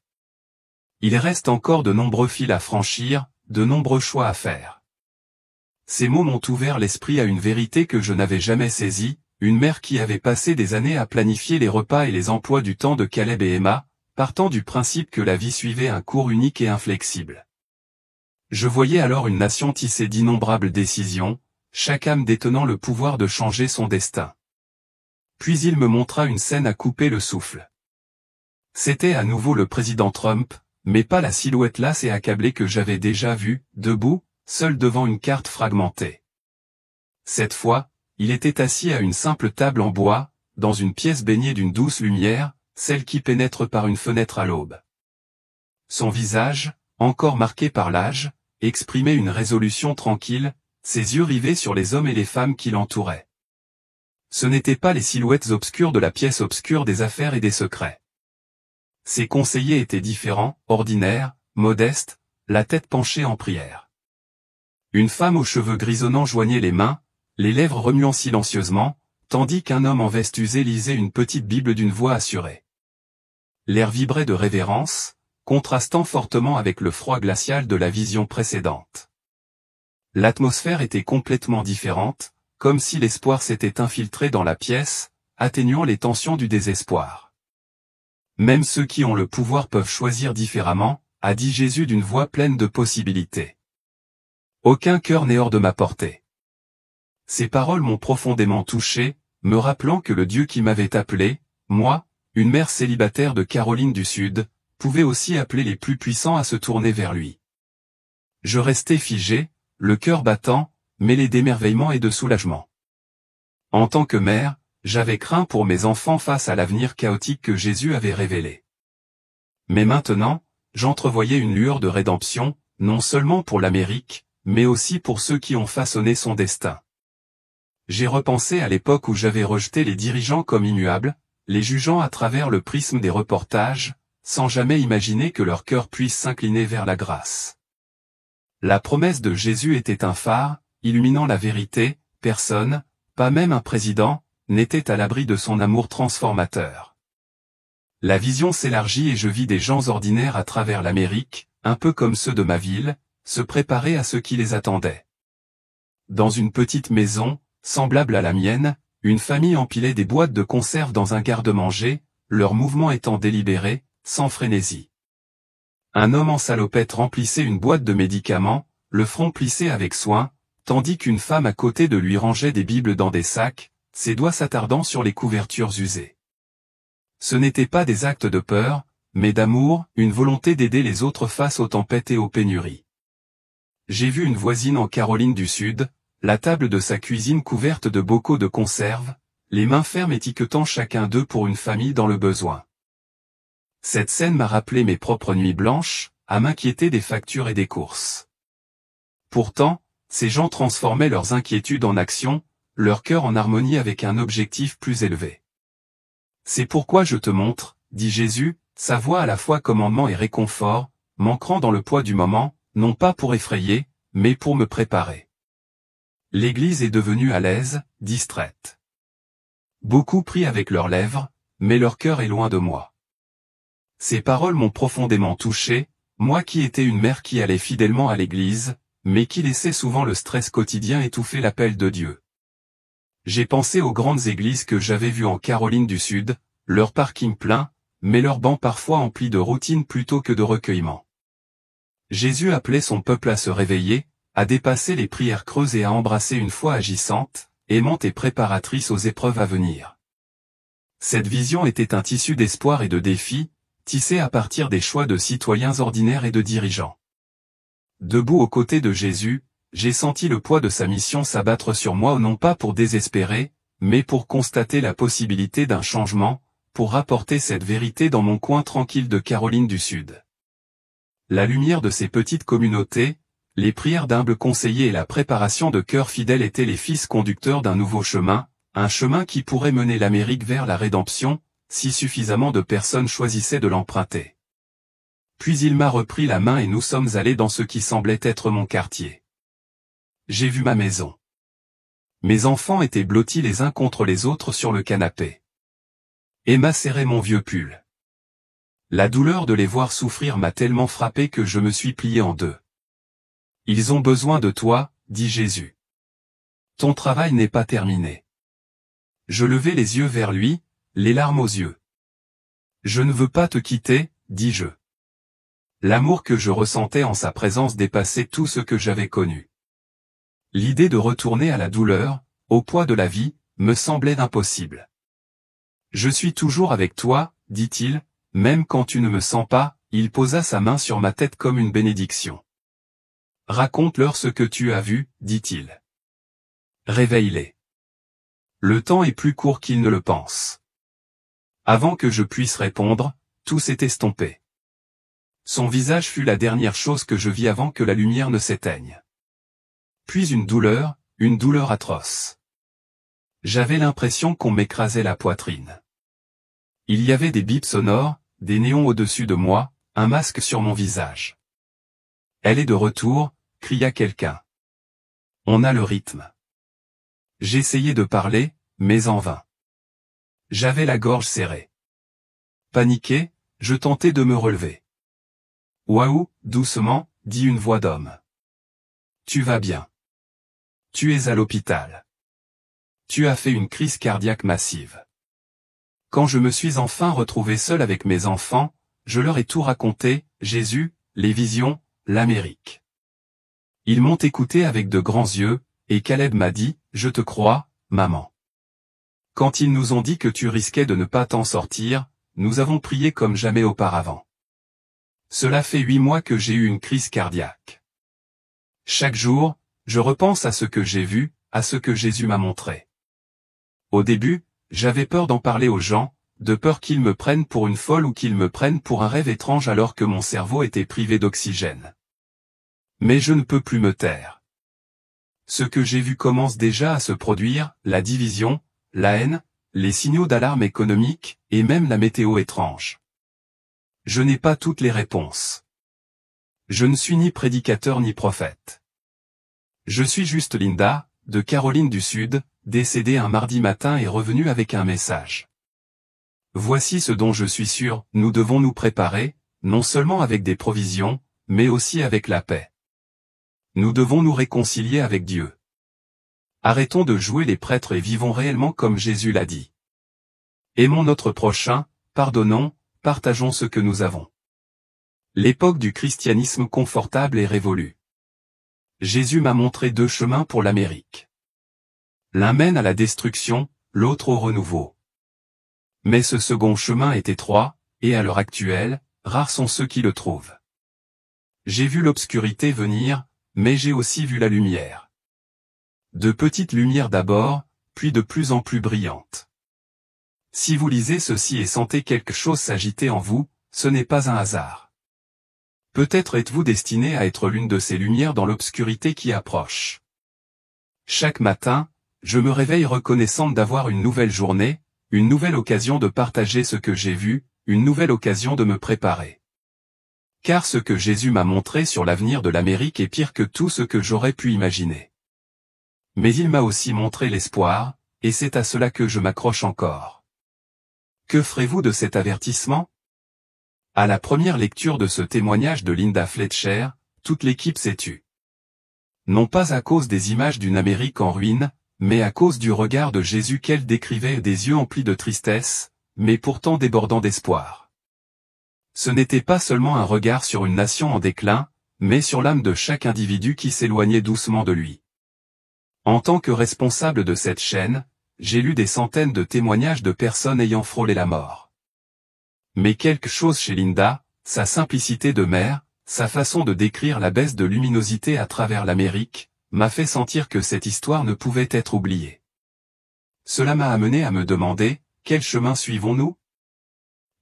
Il reste encore de nombreux fils à franchir, de nombreux choix à faire. Ces mots m'ont ouvert l'esprit à une vérité que je n'avais jamais saisie, une mère qui avait passé des années à planifier les repas et les emplois du temps de Caleb et Emma, partant du principe que la vie suivait un cours unique et inflexible. Je voyais alors une nation tissée d'innombrables décisions, chaque âme détenant le pouvoir de changer son destin. Puis il me montra une scène à couper le souffle. C'était à nouveau le président Trump, mais pas la silhouette lasse et accablée que j'avais déjà vue, debout, seul devant une carte fragmentée. Cette fois, il était assis à une simple table en bois, dans une pièce baignée d'une douce lumière, celle qui pénètre par une fenêtre à l'aube. Son visage, encore marqué par l'âge, exprimait une résolution tranquille, ses yeux rivés sur les hommes et les femmes qui l'entouraient. Ce n'étaient pas les silhouettes obscures de la pièce obscure des affaires et des secrets. Ses conseillers étaient différents, ordinaires, modestes, la tête penchée en prière. Une femme aux cheveux grisonnants joignait les mains, les lèvres remuant silencieusement, tandis qu'un homme en veste usée lisait une petite Bible d'une voix assurée. L'air vibrait de révérence, contrastant fortement avec le froid glacial de la vision précédente. L'atmosphère était complètement différente, comme si l'espoir s'était infiltré dans la pièce, atténuant les tensions du désespoir. Même ceux qui ont le pouvoir peuvent choisir différemment, a dit Jésus d'une voix pleine de possibilités. Aucun cœur n'est hors de ma portée. Ces paroles m'ont profondément touché, me rappelant que le Dieu qui m'avait appelé, moi, une mère célibataire de Caroline du Sud, pouvait aussi appeler les plus puissants à se tourner vers lui. Je restais figé, le cœur battant, mêlé d'émerveillement et de soulagement. En tant que mère, j'avais craint pour mes enfants face à l'avenir chaotique que Jésus avait révélé. Mais maintenant, j'entrevoyais une lueur de rédemption, non seulement pour l'Amérique, mais aussi pour ceux qui ont façonné son destin. J'ai repensé à l'époque où j'avais rejeté les dirigeants comme immuables, les jugeant à travers le prisme des reportages, sans jamais imaginer que leur cœur puisse s'incliner vers la grâce. La promesse de Jésus était un phare, illuminant la vérité, personne, pas même un président, n'était à l'abri de son amour transformateur. La vision s'élargit et je vis des gens ordinaires à travers l'Amérique, un peu comme ceux de ma ville, se préparer à ce qui les attendait. Dans une petite maison, semblable à la mienne, une famille empilait des boîtes de conserve dans un garde-manger, leur mouvement étant délibéré, sans frénésie. Un homme en salopette remplissait une boîte de médicaments, le front plissé avec soin, tandis qu'une femme à côté de lui rangeait des bibles dans des sacs, ses doigts s'attardant sur les couvertures usées. Ce n'étaient pas des actes de peur, mais d'amour, une volonté d'aider les autres face aux tempêtes et aux pénuries. J'ai vu une voisine en Caroline du Sud, la table de sa cuisine couverte de bocaux de conserve, les mains fermes étiquetant chacun d'eux pour une famille dans le besoin. Cette scène m'a rappelé mes propres nuits blanches, à m'inquiéter des factures et des courses. Pourtant, ces gens transformaient leurs inquiétudes en action, leur cœur en harmonie avec un objectif plus élevé. C'est pourquoi je te montre, dit Jésus, sa voix à la fois commandement et réconfort, m'ancrant dans le poids du moment, non pas pour effrayer, mais pour me préparer. L'Église est devenue à l'aise, distraite. Beaucoup prient avec leurs lèvres, mais leur cœur est loin de moi. Ces paroles m'ont profondément touché, moi qui étais une mère qui allait fidèlement à l'Église, mais qui laissait souvent le stress quotidien étouffer l'appel de Dieu. J'ai pensé aux grandes églises que j'avais vues en Caroline du Sud, leur parking plein, mais leurs bancs parfois emplis de routine plutôt que de recueillement. Jésus appelait son peuple à se réveiller, à dépasser les prières creuses et à embrasser une foi agissante, aimante et préparatrice aux épreuves à venir. Cette vision était un tissu d'espoir et de défis, tissé à partir des choix de citoyens ordinaires et de dirigeants. Debout aux côtés de Jésus, j'ai senti le poids de sa mission s'abattre sur moi non pas pour désespérer, mais pour constater la possibilité d'un changement, pour rapporter cette vérité dans mon coin tranquille de Caroline du Sud. La lumière de ces petites communautés, les prières d'humbles conseillers et la préparation de cœurs fidèles étaient les fils conducteurs d'un nouveau chemin, un chemin qui pourrait mener l'Amérique vers la rédemption, si suffisamment de personnes choisissaient de l'emprunter. Puis il m'a repris la main et nous sommes allés dans ce qui semblait être mon quartier. J'ai vu ma maison. Mes enfants étaient blottis les uns contre les autres sur le canapé. Emma serrait mon vieux pull. La douleur de les voir souffrir m'a tellement frappé que je me suis plié en deux. Ils ont besoin de toi, dit Jésus. Ton travail n'est pas terminé. Je levai les yeux vers lui, les larmes aux yeux. Je ne veux pas te quitter, dis-je. L'amour que je ressentais en sa présence dépassait tout ce que j'avais connu. L'idée de retourner à la douleur, au poids de la vie, me semblait impossible. Je suis toujours avec toi, dit-il, même quand tu ne me sens pas, il posa sa main sur ma tête comme une bénédiction. Raconte-leur ce que tu as vu, dit-il. Réveille-les. Le temps est plus court qu'ils ne le pensent. Avant que je puisse répondre, tout s'est estompé. Son visage fut la dernière chose que je vis avant que la lumière ne s'éteigne. Puis une douleur atroce. J'avais l'impression qu'on m'écrasait la poitrine. Il y avait des bips sonores, des néons au-dessus de moi, un masque sur mon visage. Elle est de retour, cria quelqu'un. On a le rythme. J'essayais de parler, mais en vain. J'avais la gorge serrée. Paniqué, je tentais de me relever. Waouh, doucement, dit une voix d'homme. Tu vas bien. Tu es à l'hôpital. Tu as fait une crise cardiaque massive. Quand je me suis enfin retrouvé seul avec mes enfants, je leur ai tout raconté, Jésus, les visions, l'Amérique. Ils m'ont écouté avec de grands yeux, et Caleb m'a dit, je te crois, maman. Quand ils nous ont dit que tu risquais de ne pas t'en sortir, nous avons prié comme jamais auparavant. Cela fait 8 mois que j'ai eu une crise cardiaque. Chaque jour, je repense à ce que j'ai vu, à ce que Jésus m'a montré. Au début, j'avais peur d'en parler aux gens, de peur qu'ils me prennent pour une folle ou qu'ils me prennent pour un rêve étrange alors que mon cerveau était privé d'oxygène. Mais je ne peux plus me taire. Ce que j'ai vu commence déjà à se produire, la division, la haine, les signaux d'alarme économique, et même la météo étrange. Je n'ai pas toutes les réponses. Je ne suis ni prédicateur ni prophète. Je suis juste Linda, de Caroline du Sud, décédée un mardi matin et revenue avec un message. Voici ce dont je suis sûr, nous devons nous préparer, non seulement avec des provisions, mais aussi avec la paix. Nous devons nous réconcilier avec Dieu. Arrêtons de jouer les prêtres et vivons réellement comme Jésus l'a dit. Aimons notre prochain, pardonnons, partageons ce que nous avons. L'époque du christianisme confortable est révolue. Jésus m'a montré 2 chemins pour l'Amérique. L'un mène à la destruction, l'autre au renouveau. Mais ce second chemin est étroit, et à l'heure actuelle, rares sont ceux qui le trouvent. J'ai vu l'obscurité venir, mais j'ai aussi vu la lumière. De petites lumières d'abord, puis de plus en plus brillantes. Si vous lisez ceci et sentez quelque chose s'agiter en vous, ce n'est pas un hasard. Peut-être êtes-vous destiné à être l'une de ces lumières dans l'obscurité qui approche. Chaque matin, je me réveille reconnaissante d'avoir une nouvelle journée, une nouvelle occasion de partager ce que j'ai vu, une nouvelle occasion de me préparer. Car ce que Jésus m'a montré sur l'avenir de l'Amérique est pire que tout ce que j'aurais pu imaginer. Mais il m'a aussi montré l'espoir, et c'est à cela que je m'accroche encore. Que ferez-vous de cet avertissement? À la première lecture de ce témoignage de Linda Fletcher, toute l'équipe s'est tue. Non pas à cause des images d'une Amérique en ruine, mais à cause du regard de Jésus qu'elle décrivait des yeux emplis de tristesse, mais pourtant débordant d'espoir. Ce n'était pas seulement un regard sur une nation en déclin, mais sur l'âme de chaque individu qui s'éloignait doucement de lui. En tant que responsable de cette chaîne, j'ai lu des centaines de témoignages de personnes ayant frôlé la mort. Mais quelque chose chez Linda, sa simplicité de mère, sa façon de décrire la baisse de luminosité à travers l'Amérique, m'a fait sentir que cette histoire ne pouvait être oubliée. Cela m'a amené à me demander, quel chemin suivons-nous?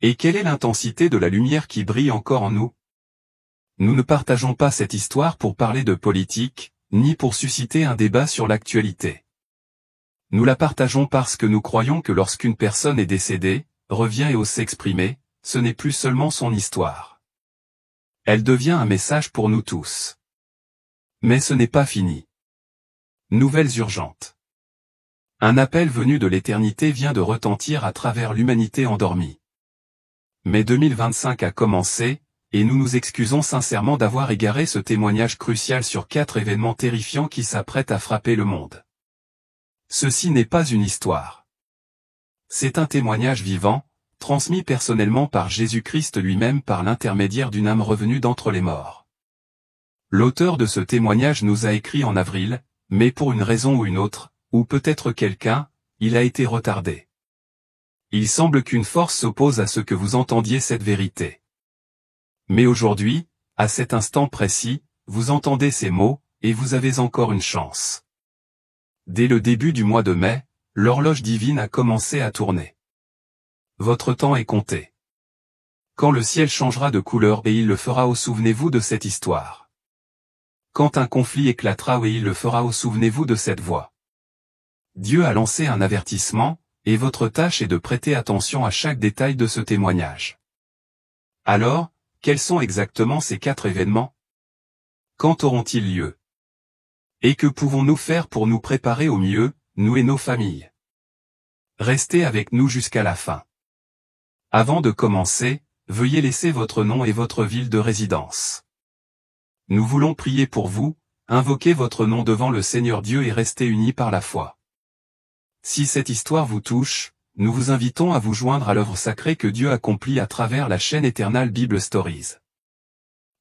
Et quelle est l'intensité de la lumière qui brille encore en nous? Nous ne partageons pas cette histoire pour parler de politique, ni pour susciter un débat sur l'actualité. Nous la partageons parce que nous croyons que lorsqu'une personne est décédée, revient et ose s'exprimer, ce n'est plus seulement son histoire. Elle devient un message pour nous tous. Mais ce n'est pas fini. Nouvelles urgentes. Un appel venu de l'éternité vient de retentir à travers l'humanité endormie. Mais 2025 a commencé, et nous nous excusons sincèrement d'avoir égaré ce témoignage crucial sur 4 événements terrifiants qui s'apprêtent à frapper le monde. Ceci n'est pas une histoire. C'est un témoignage vivant, transmis personnellement par Jésus-Christ lui-même par l'intermédiaire d'une âme revenue d'entre les morts. L'auteur de ce témoignage nous a écrit en avril, mais pour une raison ou une autre, ou peut-être quelqu'un, il a été retardé. Il semble qu'une force s'oppose à ce que vous entendiez cette vérité. Mais aujourd'hui, à cet instant précis, vous entendez ces mots, et vous avez encore une chance. Dès le début du mois de mai, l'horloge divine a commencé à tourner. Votre temps est compté. Quand le ciel changera de couleur et il le fera, souvenez-vous de cette histoire. Quand un conflit éclatera et il le fera, souvenez-vous de cette voix. Dieu a lancé un avertissement, et votre tâche est de prêter attention à chaque détail de ce témoignage. Alors, quels sont exactement ces 4 événements? Quand auront-ils lieu? Et que pouvons-nous faire pour nous préparer au mieux, nous et nos familles? Restez avec nous jusqu'à la fin. Avant de commencer, veuillez laisser votre nom et votre ville de résidence. Nous voulons prier pour vous, invoquer votre nom devant le Seigneur Dieu et rester unis par la foi. Si cette histoire vous touche, nous vous invitons à vous joindre à l'œuvre sacrée que Dieu accomplit à travers la chaîne Eternal Bible Stories.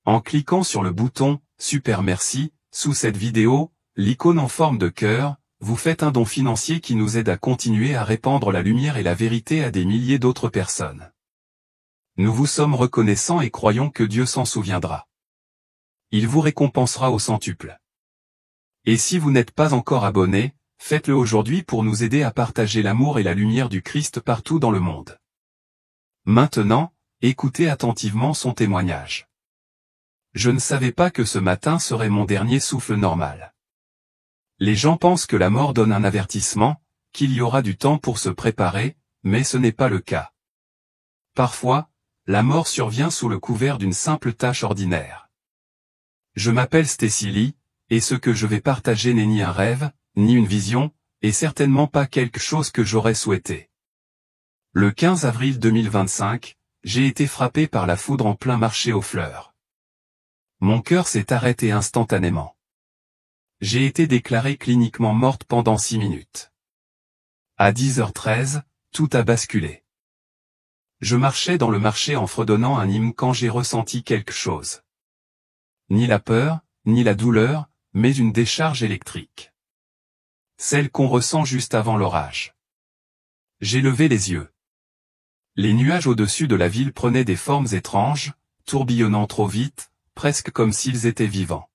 En cliquant sur le bouton « Super merci » sous cette vidéo, l'icône en forme de cœur, vous faites un don financier qui nous aide à continuer à répandre la lumière et la vérité à des milliers d'autres personnes. Nous vous sommes reconnaissants et croyons que Dieu s'en souviendra. Il vous récompensera au centuple. Et si vous n'êtes pas encore abonné, faites-le aujourd'hui pour nous aider à partager l'amour et la lumière du Christ partout dans le monde. Maintenant, écoutez attentivement son témoignage. Je ne savais pas que ce matin serait mon dernier souffle normal. Les gens pensent que la mort donne un avertissement, qu'il y aura du temps pour se préparer, mais ce n'est pas le cas. Parfois, la mort survient sous le couvert d'une simple tâche ordinaire. Je m'appelle Stacy Lee, et ce que je vais partager n'est ni un rêve, ni une vision, et certainement pas quelque chose que j'aurais souhaité. Le 15 avril 2025, j'ai été frappé par la foudre en plein marché aux fleurs. Mon cœur s'est arrêté instantanément. J'ai été déclarée cliniquement morte pendant 6 minutes. À 10h13, tout a basculé. Je marchais dans le marché en fredonnant un hymne quand j'ai ressenti quelque chose. Ni la peur, ni la douleur, mais une décharge électrique. Celle qu'on ressent juste avant l'orage. J'ai levé les yeux. Les nuages au-dessus de la ville prenaient des formes étranges, tourbillonnant trop vite, presque comme s'ils étaient vivants.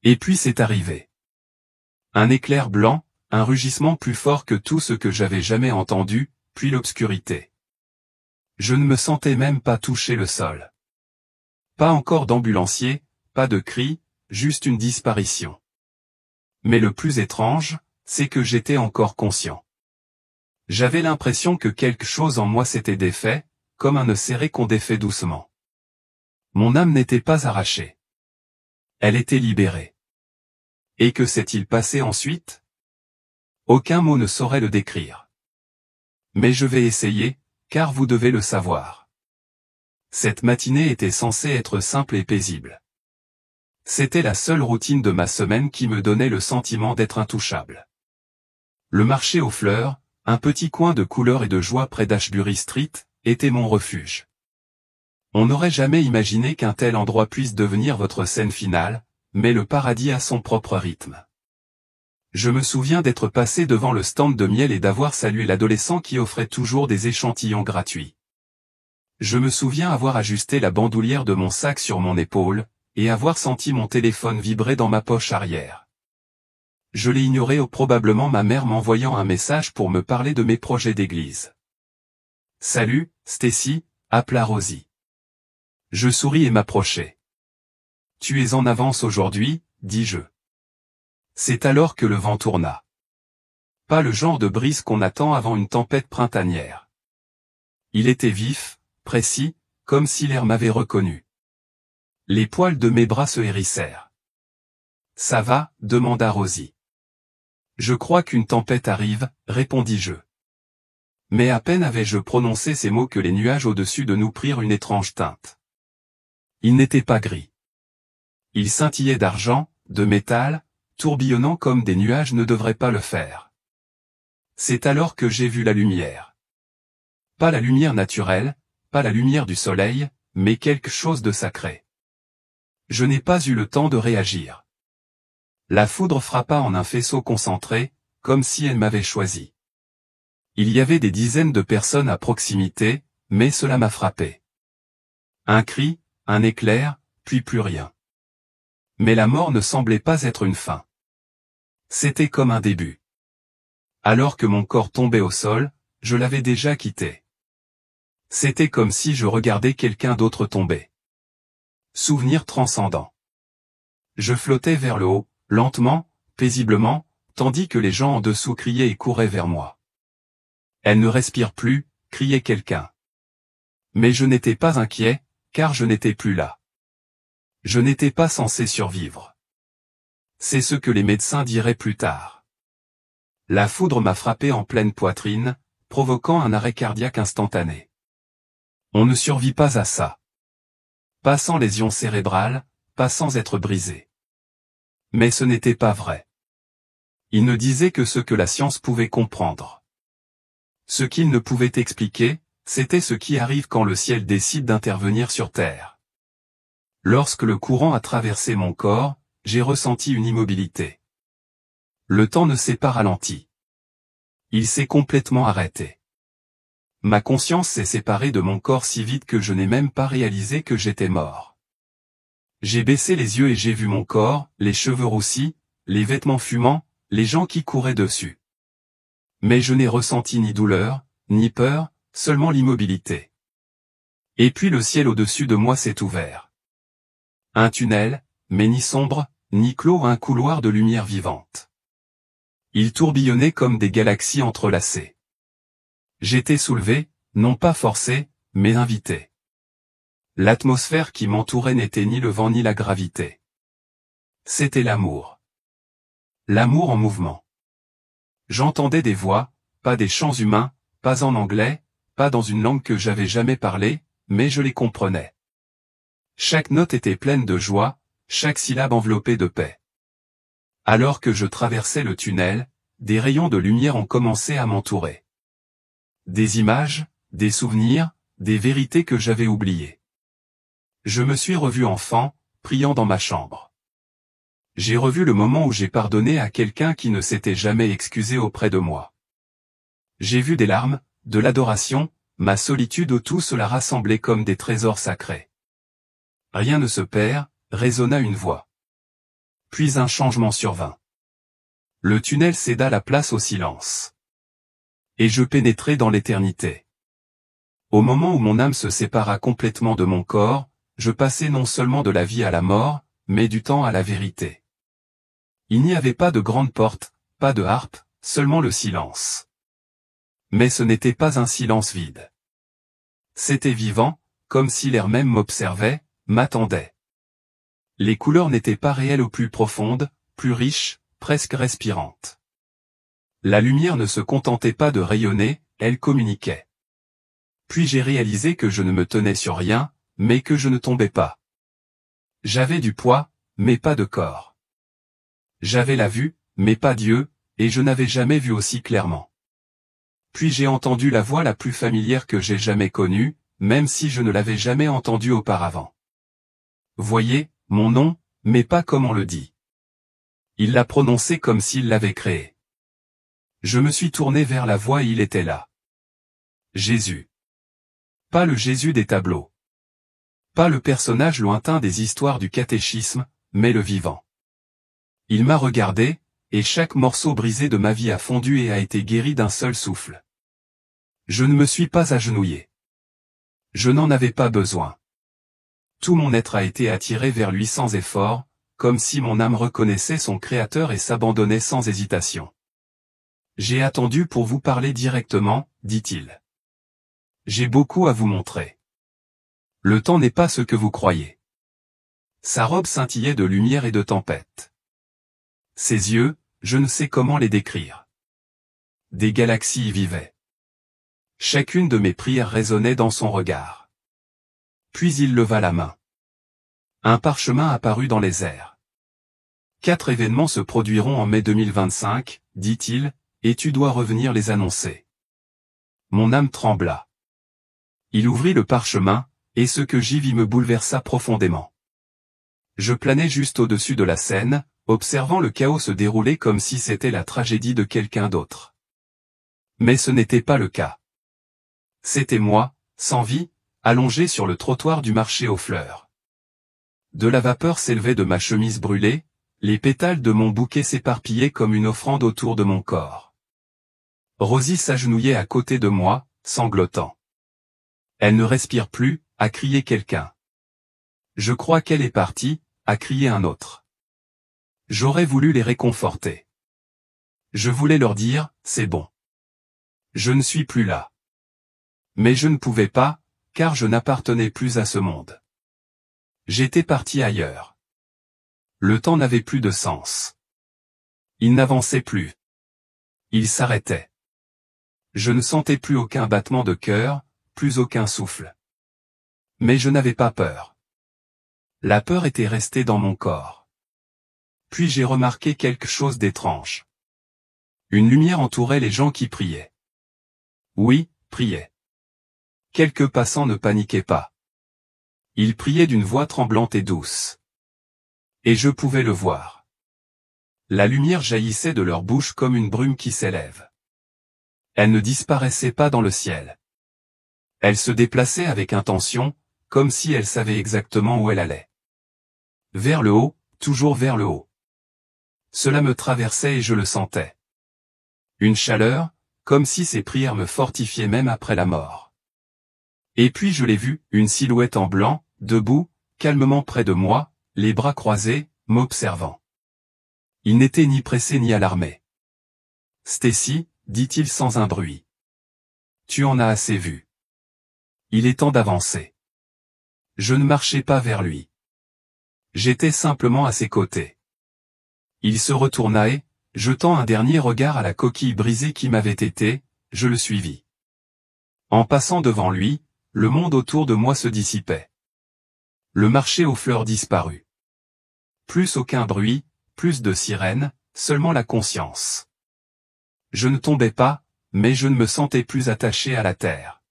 Et puis c'est arrivé. Un éclair blanc, un rugissement plus fort que tout ce que j'avais jamais entendu, puis l'obscurité. Je ne me sentais même pas toucher le sol. Pas encore d'ambulancier, pas de cri, juste une disparition. Mais le plus étrange, c'est que j'étais encore conscient. J'avais l'impression que quelque chose en moi s'était défait, comme un nœud serré qu'on défait doucement. Mon âme n'était pas arrachée. Elle était libérée. Et que s'est-il passé ensuite? Aucun mot ne saurait le décrire. Mais je vais essayer, car vous devez le savoir. Cette matinée était censée être simple et paisible. C'était la seule routine de ma semaine qui me donnait le sentiment d'être intouchable. Le marché aux fleurs, un petit coin de couleur et de joie près d'Ashbury Street, était mon refuge. On n'aurait jamais imaginé qu'un tel endroit puisse devenir votre scène finale, mais le paradis a son propre rythme. Je me souviens d'être passé devant le stand de miel et d'avoir salué l'adolescent qui offrait toujours des échantillons gratuits. Je me souviens avoir ajusté la bandoulière de mon sac sur mon épaule, et avoir senti mon téléphone vibrer dans ma poche arrière. Je l'ai ignoré probablement ma mère m'envoyant un message pour me parler de mes projets d'église. « Salut, Stacy », appela Rosie. Je souris et m'approchai. « Tu es en avance aujourd'hui », dis-je. C'est alors que le vent tourna. Pas le genre de brise qu'on attend avant une tempête printanière. Il était vif, précis, comme si l'air m'avait reconnu. Les poils de mes bras se hérissèrent. « Ça va ?» demanda Rosie. « Je crois qu'une tempête arrive », répondis-je. Mais à peine avais-je prononcé ces mots que les nuages au-dessus de nous prirent une étrange teinte. Ils n'étaient pas gris. Ils scintillaient d'argent, de métal, tourbillonnant comme des nuages ne devraient pas le faire. C'est alors que j'ai vu la lumière. Pas la lumière naturelle, pas la lumière du soleil, mais quelque chose de sacré. Je n'ai pas eu le temps de réagir. La foudre frappa en un faisceau concentré, comme si elle m'avait choisi. Il y avait des dizaines de personnes à proximité, mais cela m'a frappé. Un cri, un éclair, puis plus rien. Mais la mort ne semblait pas être une fin. C'était comme un début. Alors que mon corps tombait au sol, je l'avais déjà quitté. C'était comme si je regardais quelqu'un d'autre tomber. Souvenir transcendant. Je flottais vers le haut, lentement, paisiblement, tandis que les gens en dessous criaient et couraient vers moi. Elle ne respire plus, criait quelqu'un. Mais je n'étais pas inquiet, car je n'étais plus là. Je n'étais pas censé survivre. C'est ce que les médecins diraient plus tard. La foudre m'a frappé en pleine poitrine, provoquant un arrêt cardiaque instantané. On ne survit pas à ça. Pas sans lésion cérébrale, pas sans être brisé. Mais ce n'était pas vrai. Il ne disait que ce que la science pouvait comprendre. Ce qu'il ne pouvait expliquer, c'était ce qui arrive quand le ciel décide d'intervenir sur Terre. Lorsque le courant a traversé mon corps, j'ai ressenti une immobilité. Le temps ne s'est pas ralenti. Il s'est complètement arrêté. Ma conscience s'est séparée de mon corps si vite que je n'ai même pas réalisé que j'étais mort. J'ai baissé les yeux et j'ai vu mon corps, les cheveux roussis, les vêtements fumants, les gens qui couraient dessus. Mais je n'ai ressenti ni douleur, ni peur, seulement l'immobilité. Et puis le ciel au-dessus de moi s'est ouvert. Un tunnel, mais ni sombre, ni clos, un couloir de lumière vivante. Il tourbillonnait comme des galaxies entrelacées. J'étais soulevé, non pas forcé, mais invité. L'atmosphère qui m'entourait n'était ni le vent ni la gravité. C'était l'amour. L'amour en mouvement. J'entendais des voix, pas des chants humains, pas en anglais, pas dans une langue que j'avais jamais parlé, mais je les comprenais. Chaque note était pleine de joie, chaque syllabe enveloppée de paix. Alors que je traversais le tunnel, des rayons de lumière ont commencé à m'entourer. Des images, des souvenirs, des vérités que j'avais oubliées. Je me suis revu enfant, priant dans ma chambre. J'ai revu le moment où j'ai pardonné à quelqu'un qui ne s'était jamais excusé auprès de moi. J'ai vu des larmes, de l'adoration, ma solitude où tout cela rassemblait comme des trésors sacrés. Rien ne se perd, résonna une voix. Puis un changement survint. Le tunnel céda la place au silence. Et je pénétrai dans l'éternité. Au moment où mon âme se sépara complètement de mon corps, je passais non seulement de la vie à la mort, mais du temps à la vérité. Il n'y avait pas de grande porte, pas de harpe, seulement le silence. Mais ce n'était pas un silence vide. C'était vivant, comme si l'air même m'observait, m'attendait. Les couleurs n'étaient pas réelles au plus profondes, plus riches, presque respirantes. La lumière ne se contentait pas de rayonner, elle communiquait. Puis j'ai réalisé que je ne me tenais sur rien, mais que je ne tombais pas. J'avais du poids, mais pas de corps. J'avais la vue, mais pas Dieu, et je n'avais jamais vu aussi clairement. Puis j'ai entendu la voix la plus familière que j'ai jamais connue, même si je ne l'avais jamais entendue auparavant. Voyez, mon nom, mais pas comme on le dit. Il l'a prononcé comme s'il l'avait créé. Je me suis tourné vers la voix et il était là. Jésus. Pas le Jésus des tableaux. Pas le personnage lointain des histoires du catéchisme, mais le vivant. Il m'a regardé, et chaque morceau brisé de ma vie a fondu et a été guéri d'un seul souffle. Je ne me suis pas agenouillé. Je n'en avais pas besoin. Tout mon être a été attiré vers lui sans effort, comme si mon âme reconnaissait son Créateur et s'abandonnait sans hésitation. J'ai attendu pour vous parler directement, dit-il. J'ai beaucoup à vous montrer. Le temps n'est pas ce que vous croyez. Sa robe scintillait de lumière et de tempête. Ses yeux, je ne sais comment les décrire. Des galaxies y vivaient. Chacune de mes prières résonnait dans son regard. Puis il leva la main. Un parchemin apparut dans les airs. 4 événements se produiront en mai 2025, dit-il, et tu dois revenir les annoncer. Mon âme trembla. Il ouvrit le parchemin, et ce que j'y vis me bouleversa profondément. Je planais juste au-dessus de la scène, observant le chaos se dérouler comme si c'était la tragédie de quelqu'un d'autre. Mais ce n'était pas le cas. C'était moi, sans vie, allongé sur le trottoir du marché aux fleurs. De la vapeur s'élevait de ma chemise brûlée, les pétales de mon bouquet s'éparpillaient comme une offrande autour de mon corps. Rosie s'agenouillait à côté de moi, sanglotant. Elle ne respire plus, a crié quelqu'un. Je crois qu'elle est partie, a crié un autre. J'aurais voulu les réconforter. Je voulais leur dire, c'est bon. Je ne suis plus là. Mais je ne pouvais pas, car je n'appartenais plus à ce monde. J'étais parti ailleurs. Le temps n'avait plus de sens. Il n'avançait plus. Il s'arrêtait. Je ne sentais plus aucun battement de cœur, plus aucun souffle. Mais je n'avais pas peur. La peur était restée dans mon corps. Puis j'ai remarqué quelque chose d'étrange. Une lumière entourait les gens qui priaient. Oui, priaient. Quelques passants ne paniquaient pas. Ils priaient d'une voix tremblante et douce. Et je pouvais le voir. La lumière jaillissait de leur bouche comme une brume qui s'élève. Elle ne disparaissait pas dans le ciel. Elle se déplaçait avec intention, comme si elle savait exactement où elle allait. Vers le haut, toujours vers le haut. Cela me traversait et je le sentais. Une chaleur, comme si ces prières me fortifiaient même après la mort. Et puis je l'ai vu, une silhouette en blanc, debout, calmement près de moi, les bras croisés, m'observant. Il n'était ni pressé ni alarmé. « Stacy, dit-il sans un bruit. Tu en as assez vu. Il est temps d'avancer. » Je ne marchais pas vers lui. J'étais simplement à ses côtés. Il se retourna et, jetant un dernier regard à la coquille brisée qui m'avait été, je le suivis. En passant devant lui, le monde autour de moi se dissipait. Le marché aux fleurs disparut. Plus aucun bruit, plus de sirènes, seulement la conscience. Je ne tombais pas, mais je ne me sentais plus attaché à la terre.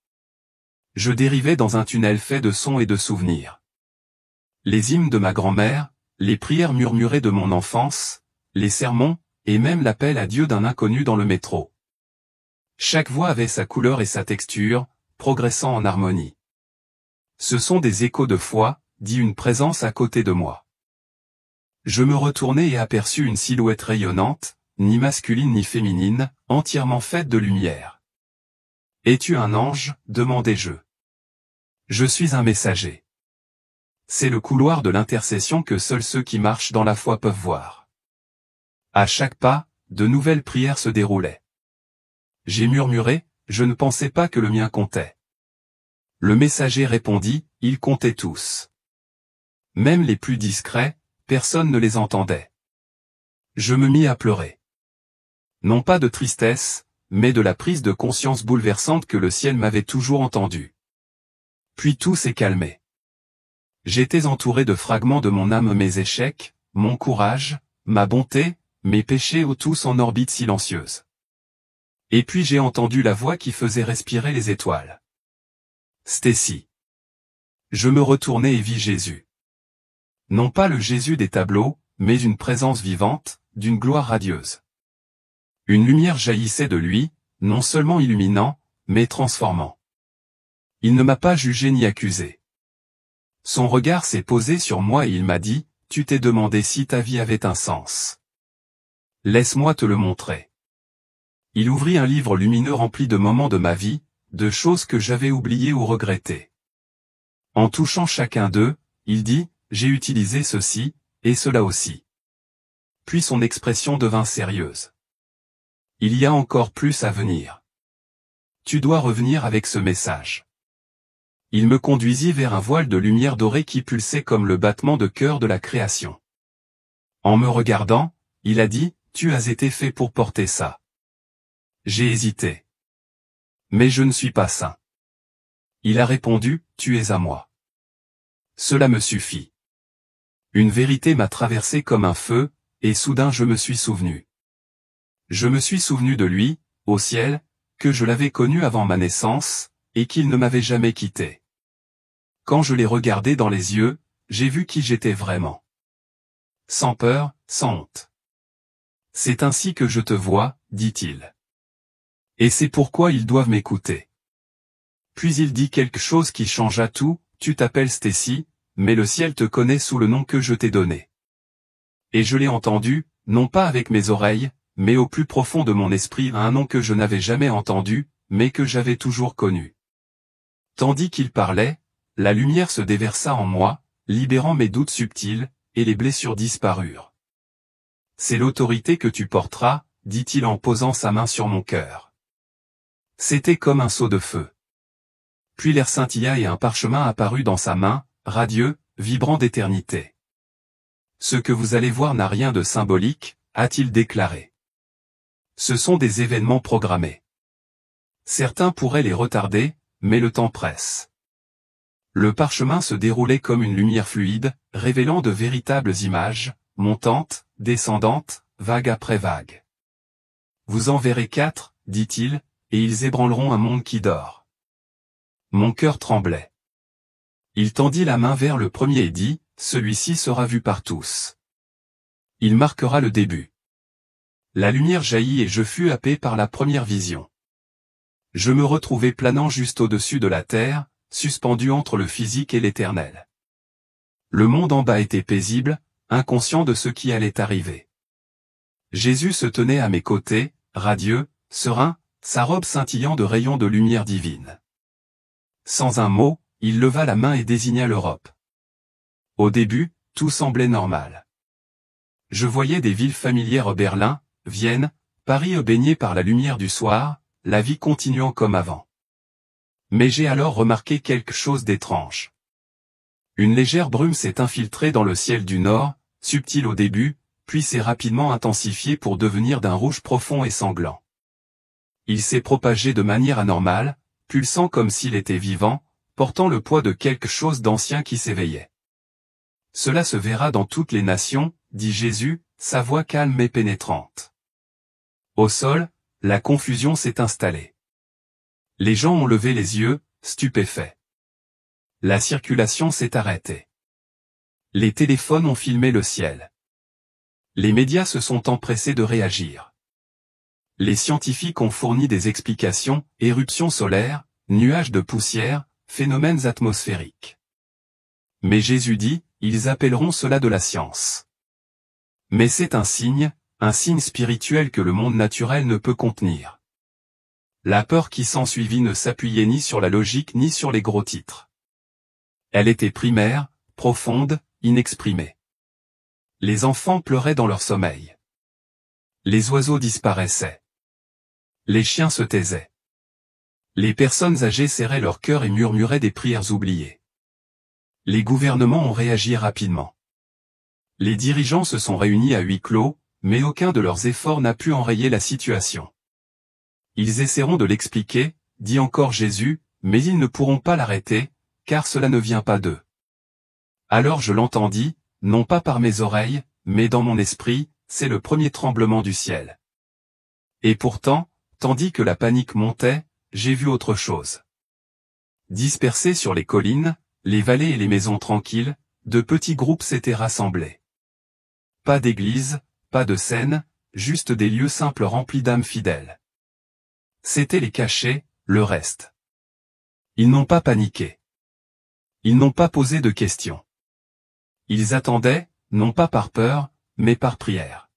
Je dérivais dans un tunnel fait de sons et de souvenirs. Les hymnes de ma grand-mère, les prières murmurées de mon enfance, les sermons, et même l'appel à Dieu d'un inconnu dans le métro. Chaque voix avait sa couleur et sa texture, progressant en harmonie. Ce sont des échos de foi, dit une présence à côté de moi. Je me retournai et aperçus une silhouette rayonnante, ni masculine ni féminine, entièrement faite de lumière. « Es-tu un ange ?» demandai-je. « Je suis un messager. » C'est le couloir de l'intercession que seuls ceux qui marchent dans la foi peuvent voir. À chaque pas, de nouvelles prières se déroulaient. J'ai murmuré, je ne pensais pas que le mien comptait. Le messager répondit, ils comptaient tous. Même les plus discrets, personne ne les entendait. Je me mis à pleurer. Non pas de tristesse, mais de la prise de conscience bouleversante que le ciel m'avait toujours entendu. Puis tout s'est calmé. J'étais entouré de fragments de mon âme, mes échecs, mon courage, ma bonté, mes péchés tous en orbite silencieuse. Et puis j'ai entendu la voix qui faisait respirer les étoiles. Stacy. Je me retournai et vis Jésus. Non pas le Jésus des tableaux, mais une présence vivante, d'une gloire radieuse. Une lumière jaillissait de lui, non seulement illuminant, mais transformant. Il ne m'a pas jugé ni accusé. Son regard s'est posé sur moi et il m'a dit, « Tu t'es demandé si ta vie avait un sens. Laisse-moi te le montrer. » Il ouvrit un livre lumineux rempli de moments de ma vie, de choses que j'avais oubliées ou regrettées. En touchant chacun d'eux, il dit, « J'ai utilisé ceci, et cela aussi. » Puis son expression devint sérieuse. « Il y a encore plus à venir. Tu dois revenir avec ce message. » Il me conduisit vers un voile de lumière dorée qui pulsait comme le battement de cœur de la création. En me regardant, il a dit, « Tu as été fait pour porter ça. » J'ai hésité. Mais je ne suis pas saint. Il a répondu, « Tu es à moi. » Cela me suffit. Une vérité m'a traversé comme un feu, et soudain je me suis souvenu. Je me suis souvenu de lui, au ciel, que je l'avais connu avant ma naissance, et qu'il ne m'avait jamais quitté. Quand je l'ai regardé dans les yeux, j'ai vu qui j'étais vraiment. Sans peur, sans honte. « C'est ainsi que je te vois, dit-il. Et c'est pourquoi ils doivent m'écouter. » Puis il dit quelque chose qui changea tout, « Tu t'appelles Stacy, mais le ciel te connaît sous le nom que je t'ai donné. » Et je l'ai entendu, non pas avec mes oreilles, mais au plus profond de mon esprit, un nom que je n'avais jamais entendu, mais que j'avais toujours connu. Tandis qu'il parlait, la lumière se déversa en moi, libérant mes doutes subtils, et les blessures disparurent. « C'est l'autorité que tu porteras, dit-il en posant sa main sur mon cœur. » C'était comme un seau de feu. Puis l'air scintilla et un parchemin apparut dans sa main, radieux, vibrant d'éternité. « Ce que vous allez voir n'a rien de symbolique, a-t-il déclaré. Ce sont des événements programmés. Certains pourraient les retarder, mais le temps presse. » Le parchemin se déroulait comme une lumière fluide, révélant de véritables images, montantes, descendantes, vague après vague. « Vous en verrez 4, dit-il, et ils ébranleront un monde qui dort. » Mon cœur tremblait. Il tendit la main vers le premier et dit, « Celui-ci sera vu par tous. Il marquera le début. La lumière jaillit et je fus happé par la première vision. Je me retrouvais planant juste au-dessus de la terre, suspendu entre le physique et l'éternel. Le monde en bas était paisible, inconscient de ce qui allait arriver. Jésus se tenait à mes côtés, radieux, serein, sa robe scintillant de rayons de lumière divine. Sans un mot, il leva la main et désigna l'Europe. Au début, tout semblait normal. Je voyais des villes familières, Berlin, Vienne, Paris baignées par la lumière du soir, la vie continuant comme avant. Mais j'ai alors remarqué quelque chose d'étrange. Une légère brume s'est infiltrée dans le ciel du nord, subtile au début, puis s'est rapidement intensifiée pour devenir d'un rouge profond et sanglant. Il s'est propagé de manière anormale, pulsant comme s'il était vivant, portant le poids de quelque chose d'ancien qui s'éveillait. Cela se verra dans toutes les nations, dit Jésus, sa voix calme et pénétrante. Au sol, la confusion s'est installée. Les gens ont levé les yeux, stupéfaits. La circulation s'est arrêtée. Les téléphones ont filmé le ciel. Les médias se sont empressés de réagir. Les scientifiques ont fourni des explications, éruptions solaires, nuages de poussière, phénomènes atmosphériques. Mais Jésus dit, ils appelleront cela de la science. Mais c'est un signe spirituel que le monde naturel ne peut contenir. La peur qui s'ensuivit ne s'appuyait ni sur la logique ni sur les gros titres. Elle était primaire, profonde, inexprimée. Les enfants pleuraient dans leur sommeil. Les oiseaux disparaissaient. Les chiens se taisaient. Les personnes âgées serraient leur cœur et murmuraient des prières oubliées. Les gouvernements ont réagi rapidement. Les dirigeants se sont réunis à huis clos, mais aucun de leurs efforts n'a pu enrayer la situation. Ils essaieront de l'expliquer, dit encore Jésus, mais ils ne pourront pas l'arrêter, car cela ne vient pas d'eux. Alors je l'entendis, non pas par mes oreilles, mais dans mon esprit, c'est le premier tremblement du ciel. Et pourtant, tandis que la panique montait, j'ai vu autre chose. Dispersés sur les collines, les vallées et les maisons tranquilles, de petits groupes s'étaient rassemblés. Pas d'église, pas de scène, juste des lieux simples remplis d'âmes fidèles. C'étaient les cachets, le reste. Ils n'ont pas paniqué. Ils n'ont pas posé de questions. Ils attendaient, non pas par peur, mais par prière.